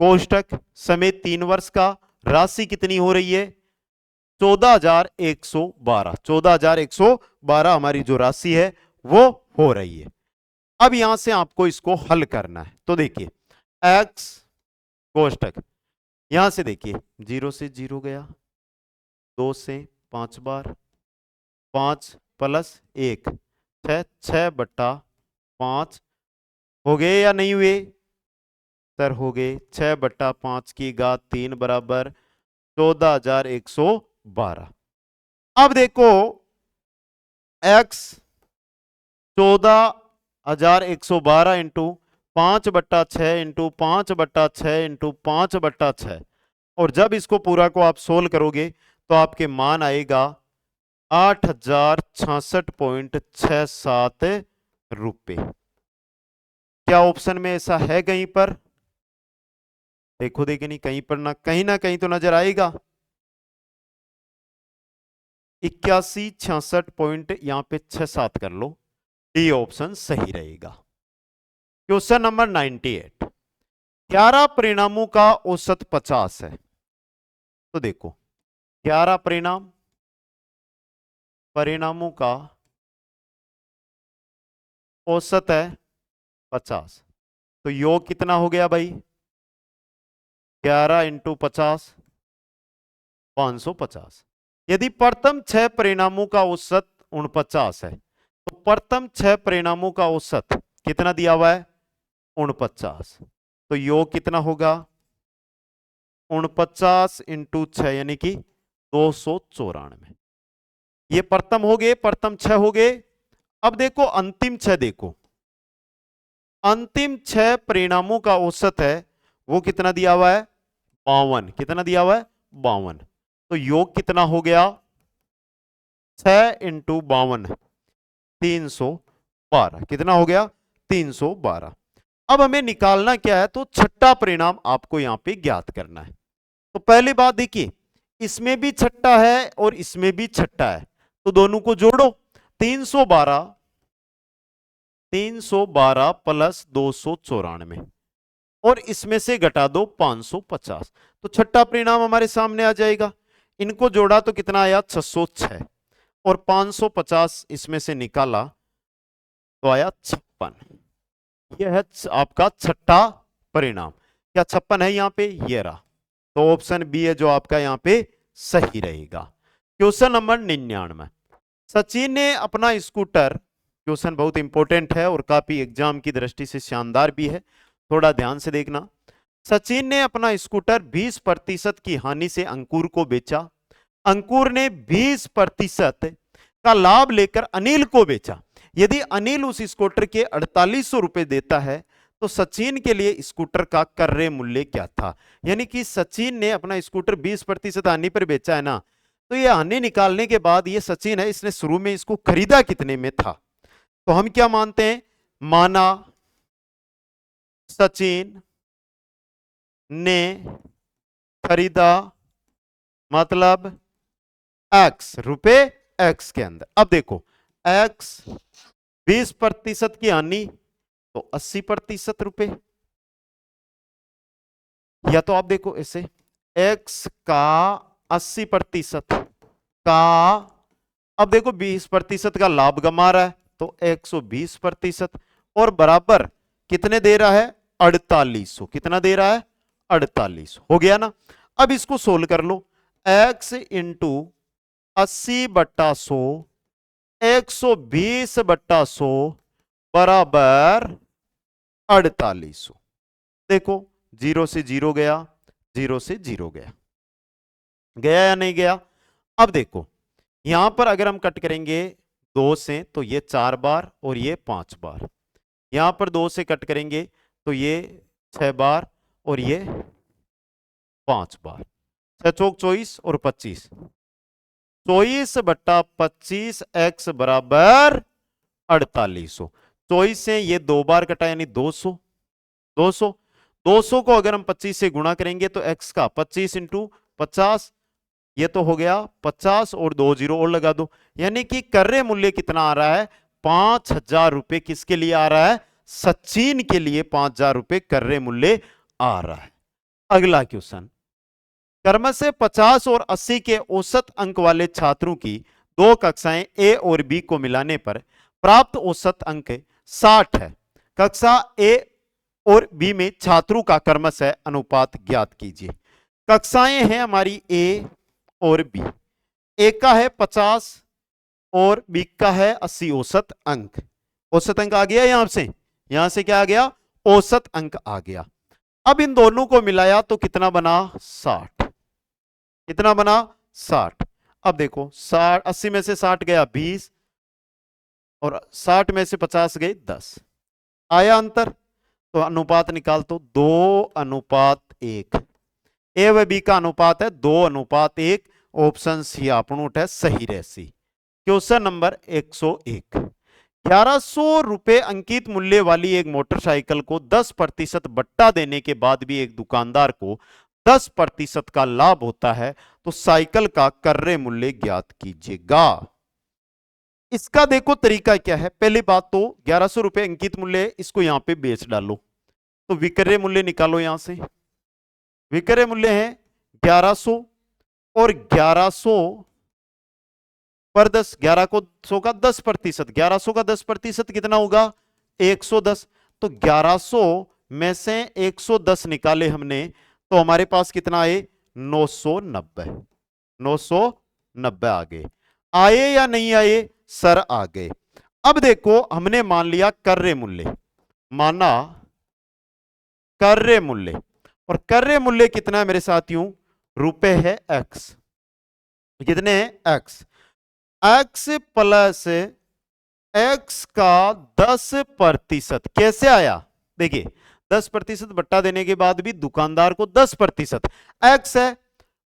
कोष्टक समय 3 वर्ष का, राशि कितनी हो रही है? 14,112। 14,112 हमारी जो राशि है वो हो रही है। अब यहां से आपको इसको हल करना है। तो देखिए एक्स कोष्टक, यहां से देखिए 0 से 0 गया, 2 से 5 बार, 5 प्लस 1 6, 6/5 हो गए या नहीं हुए? सर हो गए। 6/5 की घात 3 बराबर 14,112। अब देखो x 14,112 इंटू 5/6 इंटू 5/6 इंटू 5/6, और जब इसको पूरा को आप सोल्व करोगे तो आपके मान आएगा 8,066.67 रुपए। क्या ऑप्शन में ऐसा है कहीं पर? देखो देखिए, नहीं कहीं पर ना कहीं तो नजर आएगा। 81 66 पॉइंट यहां पे 6-7 कर लो, डी ऑप्शन सही रहेगा। क्वेश्चन नंबर 98, 11 परिणामों का औसत 50 है। तो देखो 11 परिणामों का औसत है 50, तो योग कितना हो गया भाई? 11 इंटू 50, 550। यदि प्रथम 6 परिणामों का औसत 49 है, तो प्रथम 6 परिणामों का औसत कितना दिया हुआ है? 49। तो योग कितना होगा? 49 इंटू 6 यानी कि 294। ये प्रथम हो गए, प्रथम 6 हो गए। अब देखो अंतिम 6, देखो अंतिम 6 परिणामों का औसत है वो कितना दिया हुआ है? 52। कितना दिया हुआ है? 52। तो योग कितना हो गया? 6 इंटू 52, 312। कितना हो गया? 312। अब हमें निकालना क्या है? तो छठा परिणाम आपको यहां पे ज्ञात करना है। तो पहली बात देखिए, इसमें भी छठा है और इसमें भी छठा है, तो दोनों को जोड़ो। 312 प्लस 294, और इसमें से घटा दो 550, तो छठा परिणाम हमारे सामने आ जाएगा। इनको जोड़ा तो कितना आया? 606, और 550 इसमें से निकाला तो आया 56। यह है आपका छठा परिणाम। क्या 56 है यहां पे? ये रहा, तो ऑप्शन बी है जो आपका यहां पे सही रहेगा। क्वेश्चन नंबर 99, सचिन ने अपना स्कूटर, क्वेश्चन बहुत इंपॉर्टेंट है और काफी एग्जाम की दृष्टि से शानदार भी है, थोड़ा ध्यान से देखना। सचिन ने अपना स्कूटर 20% की हानि से अंकुर को बेचा। अंकुर ने 20% का लाभ लेकर अनिल को बेचा। यदि अनिल उस स्कूटर के 4800 रुपए देता है तो सचिन के लिए स्कूटर का क्रय मूल्य क्या था? यानी कि सचिन ने अपना स्कूटर 20% हानि पर बेचा है ना, तो ये हानि निकालने के बाद ये सचिन है, इसने शुरू में इसको खरीदा कितने में था? तो हम क्या मानते हैं? माना सचिन ने खरीदा मतलब एक्स, रुपए एक्स के अंदर। अब देखो एक्स 20% की हानि तो 80% रुपए, या तो आप देखो इसे एक्स का 80% का, अब देखो 20% का लाभ कमा रहा है तो 120%, और बराबर कितने दे रहा है? 4800। कितना दे रहा है? 4800। हो गया ना? अब इसको सोल्व कर लो। x इंटू 80/100, 120/100 बराबर 4800। देखो 0 से 0 गया, 0 से 0 गया, गया या नहीं गया? अब देखो यहां पर अगर हम कट करेंगे 2 से तो ये 4 बार और ये 5 बार, यहां पर 2 से कट करेंगे तो ये 6 बार और ये 5 बार, 6 चौक 24 और 25, 24/25 x बराबर 4800। 24 से ये 2 बार कटा यानी 200, 200 200 को अगर हम 25 से गुणा करेंगे तो x का 25 इंटू 50, ये तो हो गया 50 और 2 जीरो और लगा दो, यानी कि कर्रे मूल्य कितना आ रहा है? 5000 रुपए। किसके लिए आ रहा है? सचिन के लिए 5000 रुपए कर्रे मूल्य आ रहा है। अगला क्वेश्चन, क्रमशः 50 और 80 के औसत अंक वाले छात्रों की दो कक्षाएं ए और बी को मिलाने पर प्राप्त औसत अंक 60 है। कक्षा ए और बी में छात्रों का क्रमशः अनुपात ज्ञात कीजिए। कक्षाएं हैं हमारी ए और बी, ए का है 50 और बी का है 80 औसत अंक। औसत अंक आ गया यहां से क्या आ गया? औसत अंक आ गया। अब इन दोनों को मिलाया तो कितना बना? 60। कितना बना? 60। अब देखो 60, 80 में से 60 गया 20 और 60 में से 50 गए 10, आया अंतर। तो अनुपात निकाल तो 2:1। ए व बी का अनुपात है 2:1। ऑप्शन सी आपनो है सही रहसी। क्वेश्चन नंबर 101, 1100 रुपए अंकित मूल्य वाली एक मोटरसाइकिल को 10% बट्टा देने के बाद भी एक दुकानदार को 10% का लाभ होता है, तो साइकिल का क्रय मूल्य ज्ञात कीजिएगा। इसका देखो तरीका क्या है। पहली बात तो 1100 रुपए अंकित मूल्य, इसको यहां पे बेच डालो तो विक्रय मूल्य निकालो। यहां से विक्रय मूल्य है 1100 और 1100 पर 10, 1100 का 10%, 1100 का 10% कितना होगा? 110। तो 1100 में से 110 निकाले हमने तो हमारे पास कितना आए? 990। 990 आ गए। आए या नहीं आए? सर आ गए। अब देखो हमने मान लिया क्रय मूल्य, माना क्रय मूल्य, और क्रय मूल्य कितना है मेरे साथियों? रुपए है x। कितने हैं? x। x प्लस x का 10%। कैसे आया? देखिए 10% बट्टा देने के बाद भी दुकानदार को 10%, x है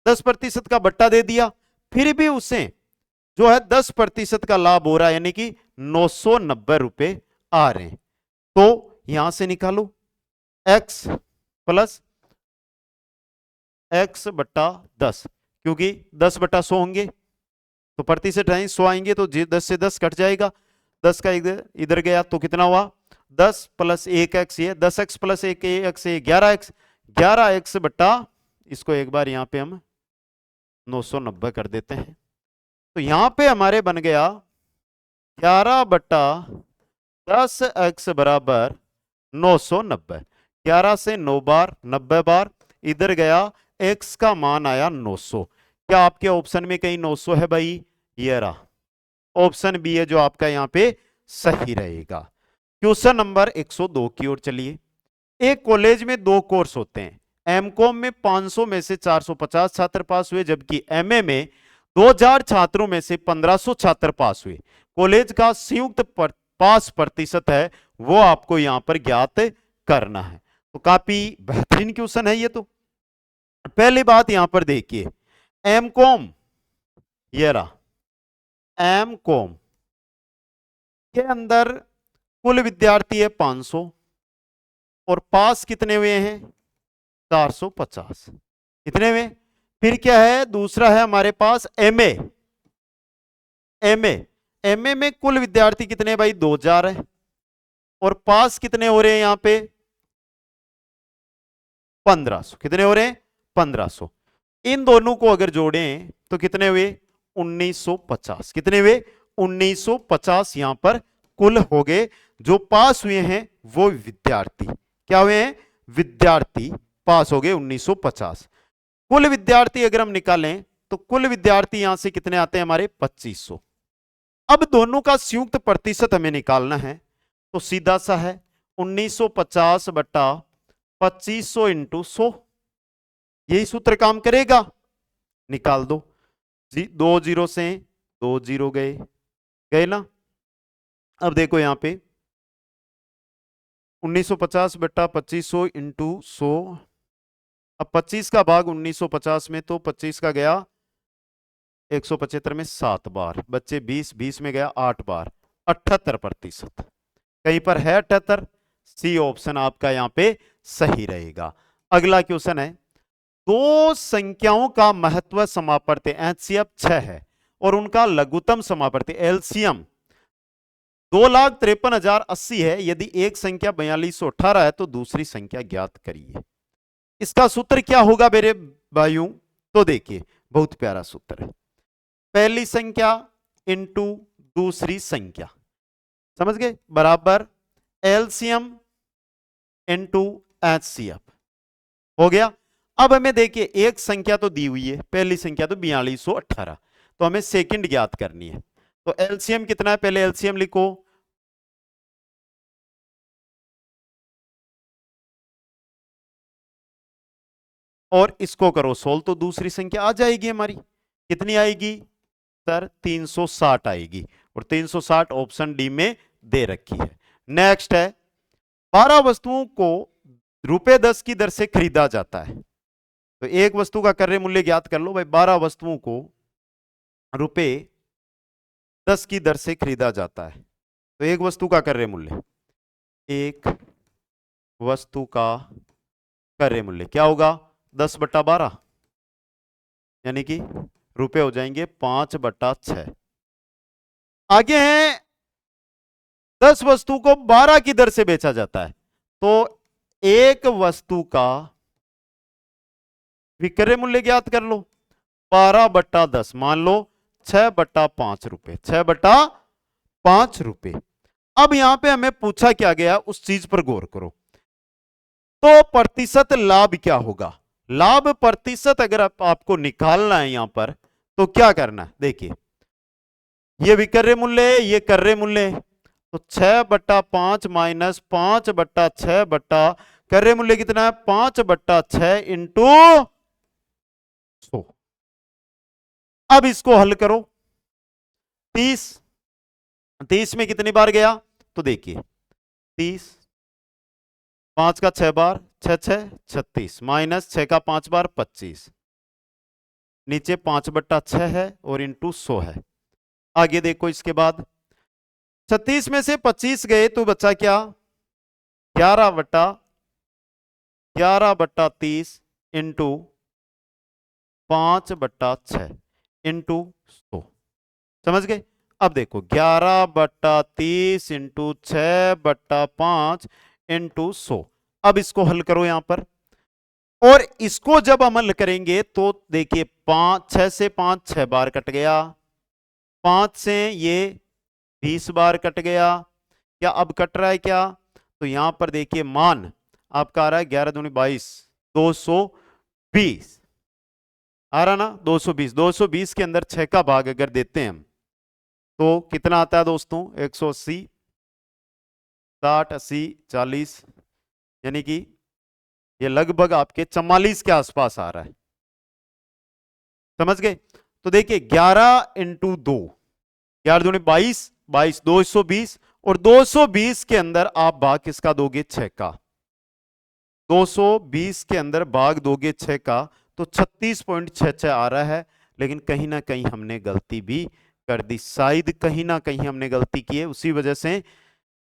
10% का बट्टा दे दिया, फिर भी उसे जो है 10% का लाभ हो रहा है, यानी कि 990 रुपए आ रहे हैं। तो यहां से निकालो x प्लस x बट्टा 10, क्योंकि 10/100 होंगे तो प्रतिशत 100 आएंगे तो 10 से 10 कट जाएगा, 10 का इधर गया तो कितना हुआ? 10 प्लस 1x, ये 10x plus 1x 11x, 11x बट्टा, इसको एक बार यहां पे हम 990 कर देते हैं। तो यहां पे हमारे बन गया 11/10x बराबर 990। 11 से 9 बार 90 बार, इधर गया x का मान आया 900। क्या आपके ऑप्शन में कहीं 900 है भाई? ये रहा ऑप्शन बी है जो आपका यहां पे सही रहेगा। क्वेश्चन नंबर 102 की ओर चलिए। एक कॉलेज में 2 कोर्स होते हैं। एमकॉम में 500 में से 450 छात्र पास हुए, जबकि एमए में 2000 छात्रों में से 1500 छात्र पास हुए। कॉलेज का संयुक्त पास प्रतिशत है वो आपको यहां पर ज्ञात करना है। तो काफी बेहतरीन क्वेश्चन है ये। तो पहली बात यहां पर देखिए, एमकॉम, ये रहा एमकॉम के अंदर कुल विद्यार्थी है 500 और पास कितने हुए हैं? 450। कितने हुए? फिर क्या है? दूसरा है हमारे पास एमए। एमए एमए में कुल विद्यार्थी कितने भाई? 2000 है और पास कितने हो रहे हैं यहां पे? 1500। कितने हो रहे हैं? 1500। इन दोनों को अगर जोड़ें तो कितने हुए? 1950। कितने हुए? 1950 यहां पर कुल हो गए। जो पास हुए हैं वो विद्यार्थी क्या हुए हैं? विद्यार्थी पास हो गए 1950। कुल विद्यार्थी अगर हम निकालें तो कुल विद्यार्थी यहां से कितने आते हैं हमारे? 2500। अब दोनों का संयुक्त प्रतिशत हमें निकालना है तो सीधा सा है 1950 बट्टा 2500 इंटू 100, यही सूत्र काम करेगा। निकाल दो। 2 जीरो से 2 जीरो गए, गए ना। अब देखो यहां पे 1950 बट्टा 2500 इंटू 100। अब 25 का भाग 1950 में, तो 25 का गया 175 में 7 बार, बच्चे 20, 20 में गया 8 बार, 78%। कहीं पर है 78? सी ऑप्शन आपका यहां पे सही रहेगा। अगला क्वेश्चन है, दो संख्याओं का महत्व समापवर्ती एचसीएफ 6 है और उनका लघुत्तम समापवर्ती एलसीएम 2,53,080 है। यदि एक संख्या 4218 है तो दूसरी संख्या ज्ञात करिए। इसका सूत्र क्या होगा मेरे भाइयों? तो देखिए बहुत प्यारा सूत्र है, पहली संख्या इंटू दूसरी संख्या, समझ गए, बराबर एलसीएम इंटू एचसीएफ हो गया। अब हमें देखिए एक संख्या तो दी हुई है, पहली संख्या तो 4218, तो हमें सेकंड ज्ञात करनी है। तो एलसीएम कितना है, पहले एलसीएम लिखो, और इसको करो सोल्व, तो दूसरी संख्या आ जाएगी हमारी। कितनी आएगी सर? 360 आएगी, और 360 ऑप्शन डी में दे रखी है। नेक्स्ट है, 12 वस्तुओं को ₹10 की दर से खरीदा जाता है। तो एक वस्तु का क्रय मूल्य ज्ञात कर लो भाई। 12 वस्तुओं को ₹10 की दर से खरीदा जाता है, तो एक वस्तु का क्रय मूल्य, एक वस्तु का क्रय मूल्य क्या होगा? 10/12, यानी कि रुपए हो जाएंगे 5/6। आगे हैं, 10 वस्तु को 12 की दर से बेचा जाता है, तो एक वस्तु का विक्रय मूल्य ज्ञात कर लो। 12/10 मान लो 6/5 रुपए, 6/5 रुपए। अब यहां पे हमें पूछा क्या गया, उस चीज पर गौर करो। तो प्रतिशत लाभ क्या होगा? लाभ प्रतिशत अगर आपको निकालना है यहां पर, तो क्या करना है? देखिए ये विक्रय मूल्य है, ये क्रय मूल्य है, तो 6/5 माइनस 5/6 बट्टा क्रय मूल्य कितना है? 5/6 इंटू 100। अब इसको हल करो, 30 में कितनी बार गया? तो देखिए 30, 5 का 6 बार, 6 6 36, माइनस 6 का 5 बार 25, नीचे 5/6 है और इंटू 100 है। आगे देखो इसके बाद 36 में से 25 गए तो बचा क्या? 11/30 इंटू 5/6 इंटू 100, समझ गए। अब देखो 11/30 इंटू 6/5 इंटू 100। अब इसको हल करो यहां पर, और इसको जब हम हल करेंगे तो देखिए 6 से 5 6 बार कट गया, 5 से ये 20 बार कट गया। क्या अब कट रहा है क्या? तो यहां पर देखिए मान आपका आ रहा है 11 दूनी 22, 220 आ रहा ना, 220। 220 के अंदर 6 का भाग अगर देते हैं हम, तो कितना आता है दोस्तों? 180, 60, 80, 40, यानी कि ये लगभग आपके 44 के आसपास आ रहा है, समझ गए। तो देखिए 11 इंटू 2, 11 दूनी 22, 22 220, और 220 के अंदर आप भाग किसका दोगे? 6 का। 220 के अंदर भाग दोगे 6 का, तो 36.66 आ रहा है। लेकिन कहीं ना कहीं हमने गलती भी कर दी, शायद कहीं ना कहीं हमने गलती की है, उसी वजह से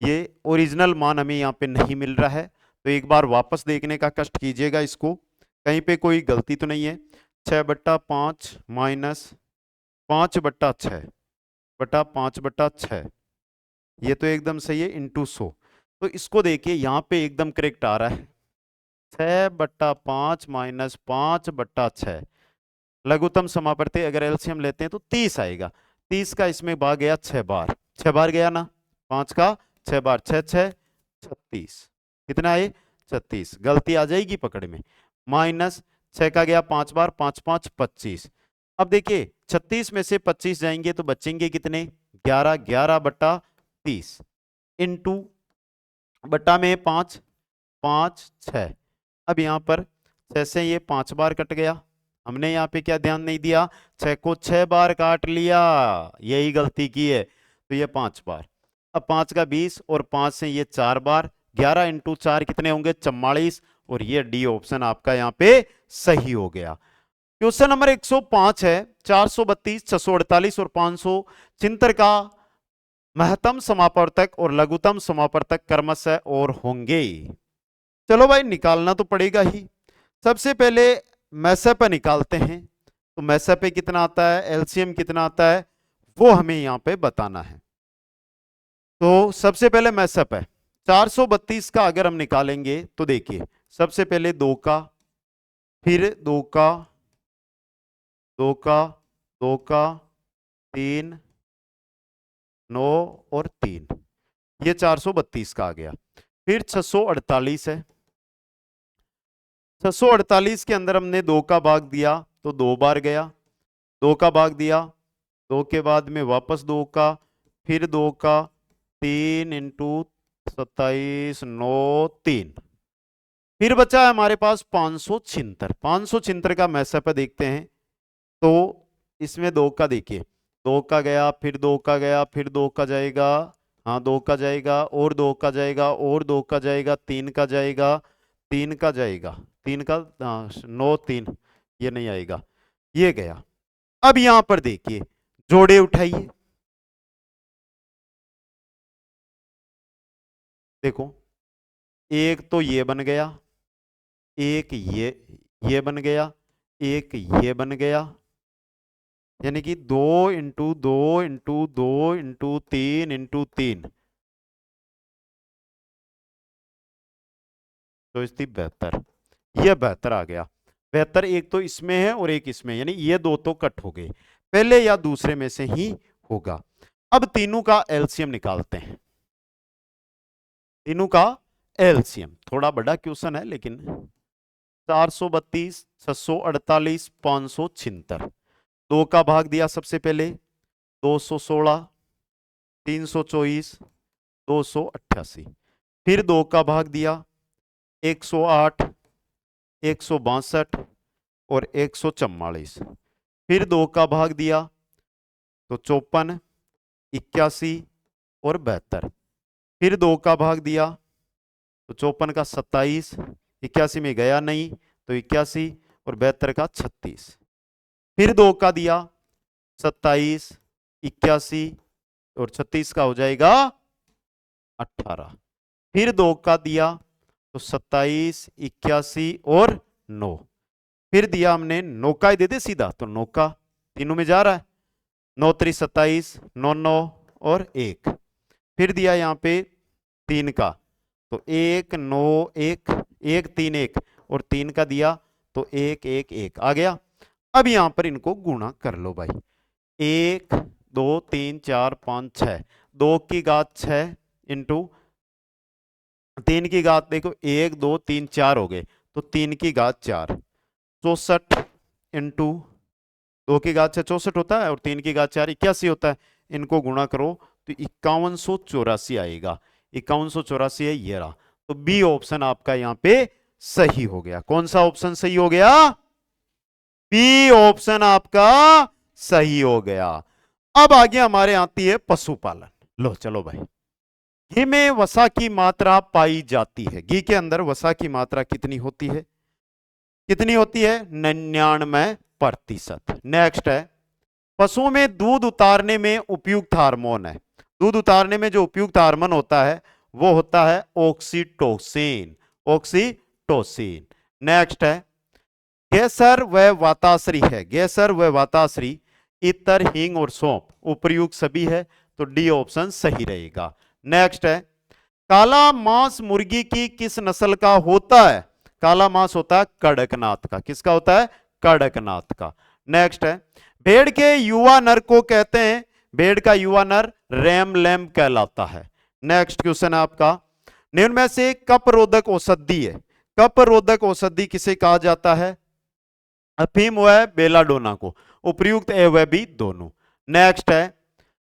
ये ओरिजिनल मान हमें यहाँ पे नहीं मिल रहा है। तो एक बार वापस देखने का कष्ट कीजिएगा इसको, कहीं पे कोई गलती तो नहीं है। 6/5 माइनस 5/6 बटा 5/6, ये तो एकदम सही है, इंटू 100। तो इसको देखिए यहाँ पे एकदम करेक्ट आ रहा है, 6/5 माइनस 5/6, लघुत्तम समापवर्ती अगर एलसीएम लेते हैं तो 30 आएगा। 30 का इसमें भाग गया 6 बार, 6 बार गया ना, 5 का 6 बार, 6 6 36, कितना है? 36, गलती आ जाएगी पकड़ में। माइनस 6 का गया 5 बार, 5 5 25। अब देखिए 36 में से 25 जाएंगे तो बचेंगे कितने? 11, 11/30 इंटू बट्टा में 5 5 6। अब यहां पर 6 से ये 5 बार कट गया, हमने यहाँ पे क्या ध्यान नहीं दिया, 6 को 6 बार काट लिया, यही गलती की है। तो ये 5 बार, अब 5 का 20 और 5 से ये 4 बार, 11 इंटू 4 कितने होंगे, 44। और ये डी ऑप्शन आपका यहाँ पे सही हो गया। क्वेश्चन नंबर 105 है, 432, 648 और 576 का महत्तम समापवर्तक और लघुत्तम समापवर्तक क्रमशः और होंगे। चलो भाई निकालना तो पड़ेगा ही। सबसे पहले मैसे पे निकालते हैं। तो मैसे पे कितना आता है, एलसीएम कितना आता है, वो हमें यहां पे बताना है। तो सबसे पहले मैसे पे 432 का अगर हम निकालेंगे तो देखिए, सबसे पहले 2 का, फिर 2 का, 2 का, 2 का, 3, 9 और 3, ये 432 का आ गया। फिर 648 है, 648 के अंदर हमने 2 का भाग दिया तो 2 बार गया, 2 का भाग दिया, 2 के बाद में वापस 2 का, फिर 2 का, 3 इंटू 27, 9, 3, फिर बचा है हमारे पास 576। 576 का मैसेप देखते हैं। तो इसमें 2 का देखिए, 2 का गया, फिर 2 का गया, फिर 2 का जाएगा, हाँ 2 का जाएगा, और 2 का जाएगा, और 2 का जाएगा, 3 का जाएगा, 3 का जाएगा, 3 का, 9, 3, ये नहीं आएगा, ये गया। अब यहां पर देखिए, जोड़े उठाइए, देखो एक तो ये बन गया, एक ये बन गया, एक ये बन गया, यानी कि 2 इंटू 2 इंटू 2 इंटू 3 इंटू 3, तो इसकी 72, यह 72 आ गया। 72 एक तो इसमें है और एक इसमें, यानी ये दो तो कट हो गए, पहले या दूसरे में से ही होगा। अब तीनों का एलसीएम निकालते हैं। तीनों का एलसीएम थोड़ा बड़ा क्वेश्चन है, लेकिन 432, 648, 576, 2 का भाग दिया सबसे पहले, 216, 324, 288, फिर 2 का भाग दिया, 108, 162 और 144, फिर 2 का भाग दिया तो 54, 81 और 72, फिर 2 का भाग दिया तो 54 का 27, 81 में गया नहीं तो 81 और 72 का 36, फिर 2 का दिया 27, 81 और 36 का हो जाएगा 18, फिर 2 का दिया तो 27, 81 और 9, फिर दिया हमने 9 का ही दे दे सीधा, तो 9 का तीनों में जा रहा है, 9 3 27, 9 9 और 1, फिर दिया यहाँ पे 3 का, तो 1 9 1 1 3 1 और 3 का दिया तो 1 1 1 आ गया। अब यहां पर इनको गुणा कर लो भाई, 1 2 3 4 5 6, 2 की घात 6 इंटू 3 की घात देखो 1 2 3 4 हो गए, तो 3 की घात 4, 64 इंटू 2 की घात 6 64 होता है और 3 की घात 4 81 होता है, इनको गुणा करो तो 5184 आएगा। 5184 है ये रहा, तो बी ऑप्शन आपका यहां पे सही हो गया। कौन सा ऑप्शन सही हो गया, बी ऑप्शन आपका सही हो गया। अब आगे हमारे आती है पशुपालन। लो चलो भाई, घी में वसा की मात्रा पाई जाती है, घी के अंदर वसा की मात्रा कितनी होती है, कितनी होती है, 99%। नेक्स्ट है, पशुओं में दूध उतारने में उपयुक्त हार्मोन है, दूध उतारने में जो उपयुक्त हार्मोन होता है वो होता है ऑक्सीटोसिन, ऑक्सीटोसिन। नेक्स्ट है, गैसर व वाताश्री है, गैसर व वाताश्री, इतर, हींग और सौंफ उपयुक्त सभी है, तो डी ऑप्शन सही रहेगा। नेक्स्ट है, काला मांस मुर्गी की किस नस्ल का होता है, काला मांस होता है कड़कनाथ का, किसका होता है, कड़कनाथ का। नेक्स्ट है, भेड़ के युवा नर को कहते हैं, भेड़ का युवा नर रैम लैम कहलाता है। नेक्स्ट क्वेश्चन है आपका, निम्न में से कफ रोधक औषधि है, कफ रोधक औषधि किसे कहा जाता है, अफीम व बेलाडोना को, उपयुक्त है वह भी दोनों। नेक्स्ट है,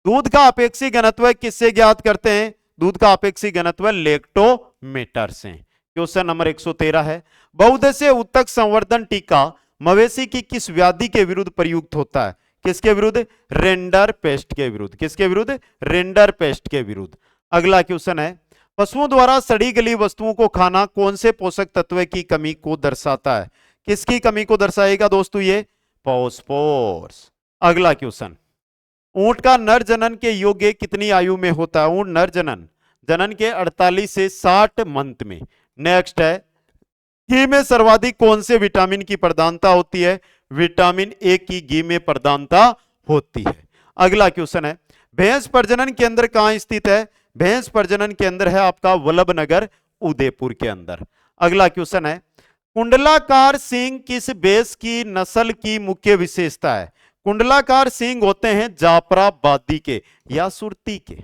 दूध का अपेक्षित घनत्व किससे ज्ञात करते हैं, दूध का अपेक्षित घनत्व लैक्टोमीटर से। क्वेश्चन नंबर 113 है, बहुउद्देशीय उत्तक संवर्धन टीका मवेशी की किस व्याधि के विरुद्ध प्रयुक्त होता है? किसके विरुद्ध? रेंडर पेस्ट के विरुद्ध। किसके विरुद्ध? रेंडर पेस्ट के विरुद्ध। अगला क्वेश्चन है, पशुओं द्वारा सड़ी गली वस्तुओं को खाना कौन से पोषक तत्व की कमी को दर्शाता है? किसकी कमी को दर्शाएगा दोस्तों? ये फॉस्फोरस। अगला क्वेश्चन, ऊंट का नर जनन के योग्य कितनी आयु में होता है? ऊंट नर जनन के 48 से 60 मंथ में। नेक्स्ट है, घी में सर्वाधिक कौन से विटामिन की प्रधानता होती है? विटामिन ए की घी में प्रधानता होती है। अगला क्वेश्चन है, भैंस प्रजनन केंद्र कहां स्थित है? भैंस प्रजनन केंद्र है आपका वल्लभनगर उदयपुर के अंदर। अगला क्वेश्चन है, कुंडलाकार सींग किस भैंस की नस्ल की मुख्य विशेषता है? कुंडलाकार सींग होते हैं जाफराबादी के या सुरती के।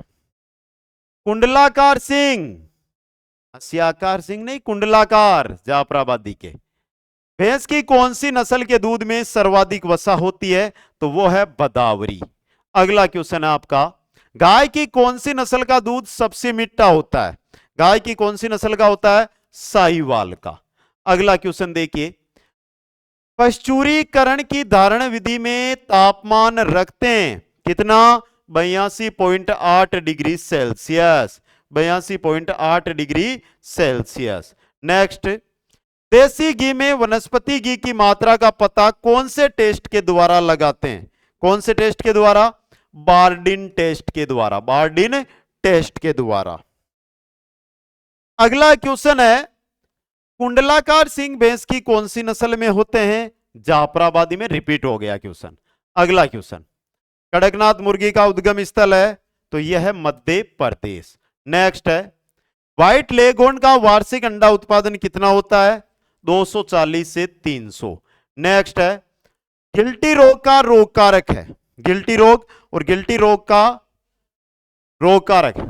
कुंडलाकार सींग, हंसियाकार सिंह नहीं, कुंडलाकार, जाफराबादी के। भैंस की कौन सी नस्ल के दूध में सर्वाधिक वसा होती है? तो वो है बदावरी। अगला क्वेश्चन है आपका, गाय की कौन सी नस्ल का दूध सबसे मीठा होता है? गाय की कौन सी नस्ल का होता है? साहिवाल का। अगला क्वेश्चन देखिए, पश्चुरीकरण की धारण विधि में तापमान रखते हैं कितना? 82.8 degree Celsius. 82.8 degree Celsius. Next, देसी घी में वनस्पति घी की मात्रा का पता कौन से टेस्ट के द्वारा लगाते हैं? कौन से टेस्ट के द्वारा? बार्डिन टेस्ट के द्वारा। बार्डिन टेस्ट के द्वारा। अगला क्वेश्चन है, कुंडलाकार सिंह भैंस की कौन सी नस्ल में होते हैं? जाफराबादी में। रिपीट हो गया क्वेश्चन। अगला क्वेश्चन, कड़कनाथ मुर्गी का उद्गम स्थल है? तो यह है मध्य प्रदेश। नेक्स्ट है, व्हाइट लेगहॉर्न का वार्षिक अंडा उत्पादन कितना होता है? 240 से 300। नेक्स्ट है, गिल्टी रोग का रोग कारक है? गिल्टी रोग और गिल्टी रोग का रोग कारक है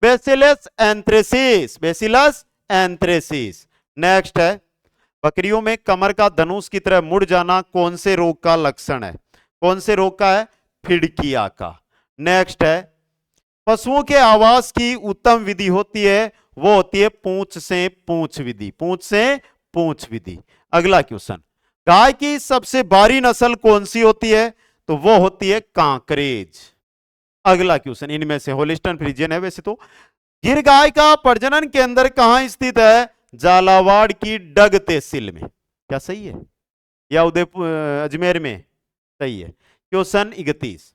bacillus anthracis. Bacillus anthracis. Next है, बकरियों में कमर का धनुष की तरह मुड़ जाना कौन से रोग का लक्षण है? कौन से रोग का है? फिड़किया का। नेक्स्ट है, पशुओं के आवास की उत्तम विधि होती है, वो होती है पूंछ से पूंछ विधि। पूंछ से पूंछ विधि। अगला क्वेश्चन, गाय की सबसे भारी नस्ल कौन सी होती है? तो वो होती है कांकरेज। अगला क्वेश्चन, इनमें से होलिस्टन फ्रीजियन है वैसे तो। गिर गाय का प्रजनन केंद्र कहां स्थित है? झालावाड़ की डग तहसील में। क्या सही है? या उदयपुर अजमेर में? सही है। क्वेश्चन 31,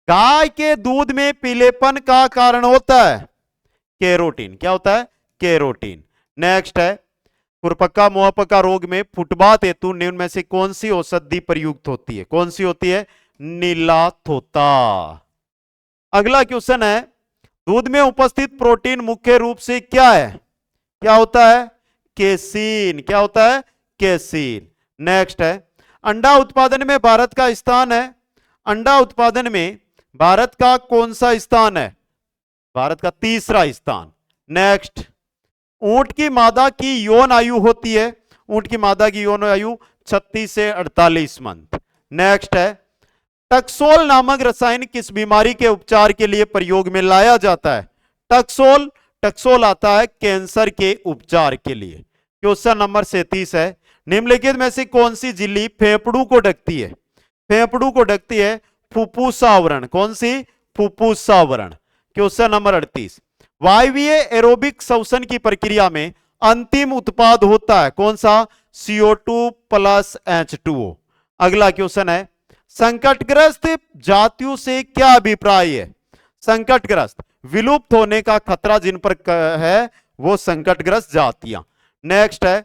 गाय के दूध में पीलेपन का कारण होता है? कैरोटीन। क्या होता है? कैरोटीन। नेक्स्ट है, खुरपक्का मुहपक्का रोग में फुटबात हेतु निम्न में से कौन सी औषधि प्रयुक्त होती है? कौन सी होती है? नीला थोता। अगला क्वेश्चन है, दूध में उपस्थित प्रोटीन मुख्य रूप से क्या है? क्या होता है? केसीन। क्या होता है? केसीन। नेक्स्ट है, अंडा उत्पादन में भारत का स्थान है? अंडा उत्पादन में भारत का कौन सा स्थान है? भारत का तीसरा स्थान। नेक्स्ट, ऊंट की मादा की यौन आयु होती है? ऊंट की मादा की यौन आयु 36 से 48 मंथ। नेक्स्ट है, टक्सोल नामक रसायन किस बीमारी के उपचार के लिए प्रयोग में लाया जाता है? टक्सोल, टक्सोल आता है कैंसर के उपचार के लिए। क्वेश्चन नंबर 37 है, निम्नलिखित में से कौन सी झिल्ली फेफड़ों को ढकती है? फेफड़ों को ढकती है फुफ्फुस आवरण। कौन सी? फुफ्फुस आवरण। क्वेश्चन नंबर 38, वायवीय एरोबिक श्वसन की प्रक्रिया में अंतिम उत्पाद होता है कौन सा? CO2 plus H2O। अगला क्वेश्चन है, संकटग्रस्त जातियों से क्या अभिप्राय है? संकटग्रस्त, विलुप्त होने का खतरा जिन पर है वो संकटग्रस्त जातियां। नेक्स्ट है,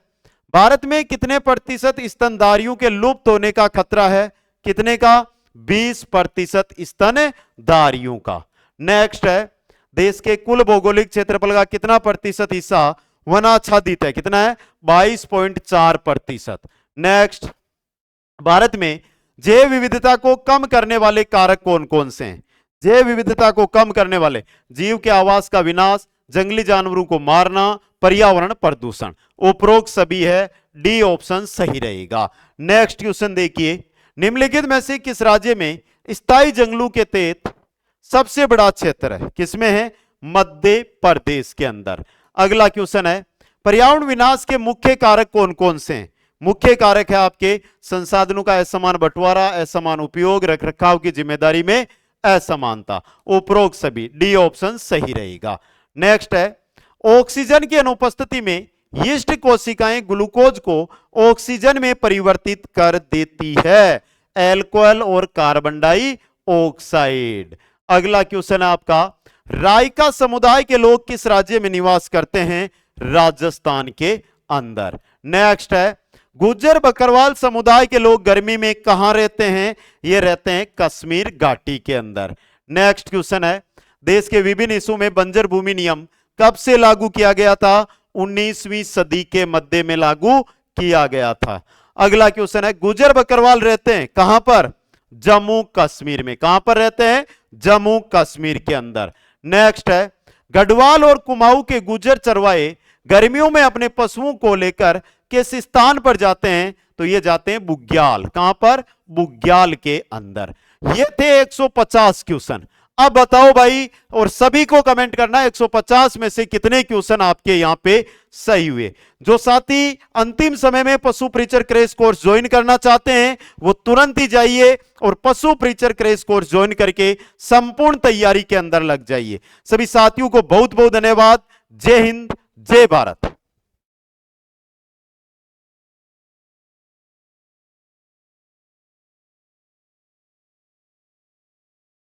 भारत में कितने प्रतिशत स्तनधारियों के लुप्त होने का खतरा है? कितने का? 20% स्तनधारियों का। नेक्स्ट है, देश के कुल भौगोलिक क्षेत्रफल का कितना प्रतिशत हिस्सा वनाच्छादित है? कितना है? 22.4%। नेक्स्ट, भारत में जैव विविधता को कम करने वाले कारक कौन कौन से हैं? जैव विविधता को कम करने वाले, जीव के आवास का विनाश, जंगली जानवरों को मारना, पर्यावरण प्रदूषण। उपरोक्त सभी है, डी ऑप्शन सही रहेगा। नेक्स्ट क्वेश्चन देखिए, निम्नलिखित में से किस राज्य में स्थायी जंगलों के तहत सबसे बड़ा क्षेत्र है? किसमें है? मध्य प्रदेश के अंदर। अगला क्वेश्चन है, पर्यावरण विनाश के मुख्य कारक कौन कौन से हैं? मुख्य कारक है आपके संसाधनों का असमान बंटवारा, असमान उपयोग, रखरखाव की जिम्मेदारी में असमानता। उपरोक्त सभी, डी ऑप्शन सही रहेगा। नेक्स्ट है, ऑक्सीजन की अनुपस्थिति में यीस्ट कोशिकाएं ग्लूकोज को ऑक्सीजन में परिवर्तित कर देती है, एल्कोहल और कार्बन डाइऑक्साइड। अगला क्वेश्चन है आपका, रायका समुदाय के लोग किस राज्य में निवास करते हैं? राजस्थान के अंदर। नेक्स्ट है, गुज्जर बकरवाल समुदाय के लोग गर्मी में कहां रहते हैं? ये रहते हैं कश्मीर घाटी के अंदर। नेक्स्ट क्वेश्चन है, देश के विभिन्न हिस्सों में बंजर भूमि नियम कब से लागू किया गया था? 19वीं सदी के मध्य में लागू किया गया था। अगला क्वेश्चन है, गुज्जर बकरवाल रहते हैं कहां पर? जम्मू कश्मीर में। कहां पर रहते हैं? जम्मू कश्मीर के अंदर। नेक्स्ट है, गढ़वाल और कुमाऊं के गुज्जर चरवाहे गर्मियों में अपने पशुओं को लेकर किस स्थान पर जाते हैं? तो ये जाते हैं बुग्याल। कहां पर? बुग्याल के अंदर। ये थे 150 क्वेश्चन। अब बताओ भाई, और सभी को कमेंट करना 150 में से कितने क्वेश्चन आपके यहां पे सही हुए। जो साथी अंतिम समय में पशु प्रीचर क्रैश कोर्स ज्वाइन करना चाहते हैं वो तुरंत ही जाइए और पशु प्रीचर क्रैश कोर्स ज्वाइन करके संपूर्ण तैयारी के अंदर लग जाइए। सभी साथियों को बहुत बहुत धन्यवाद। जय हिंद, जय भारत।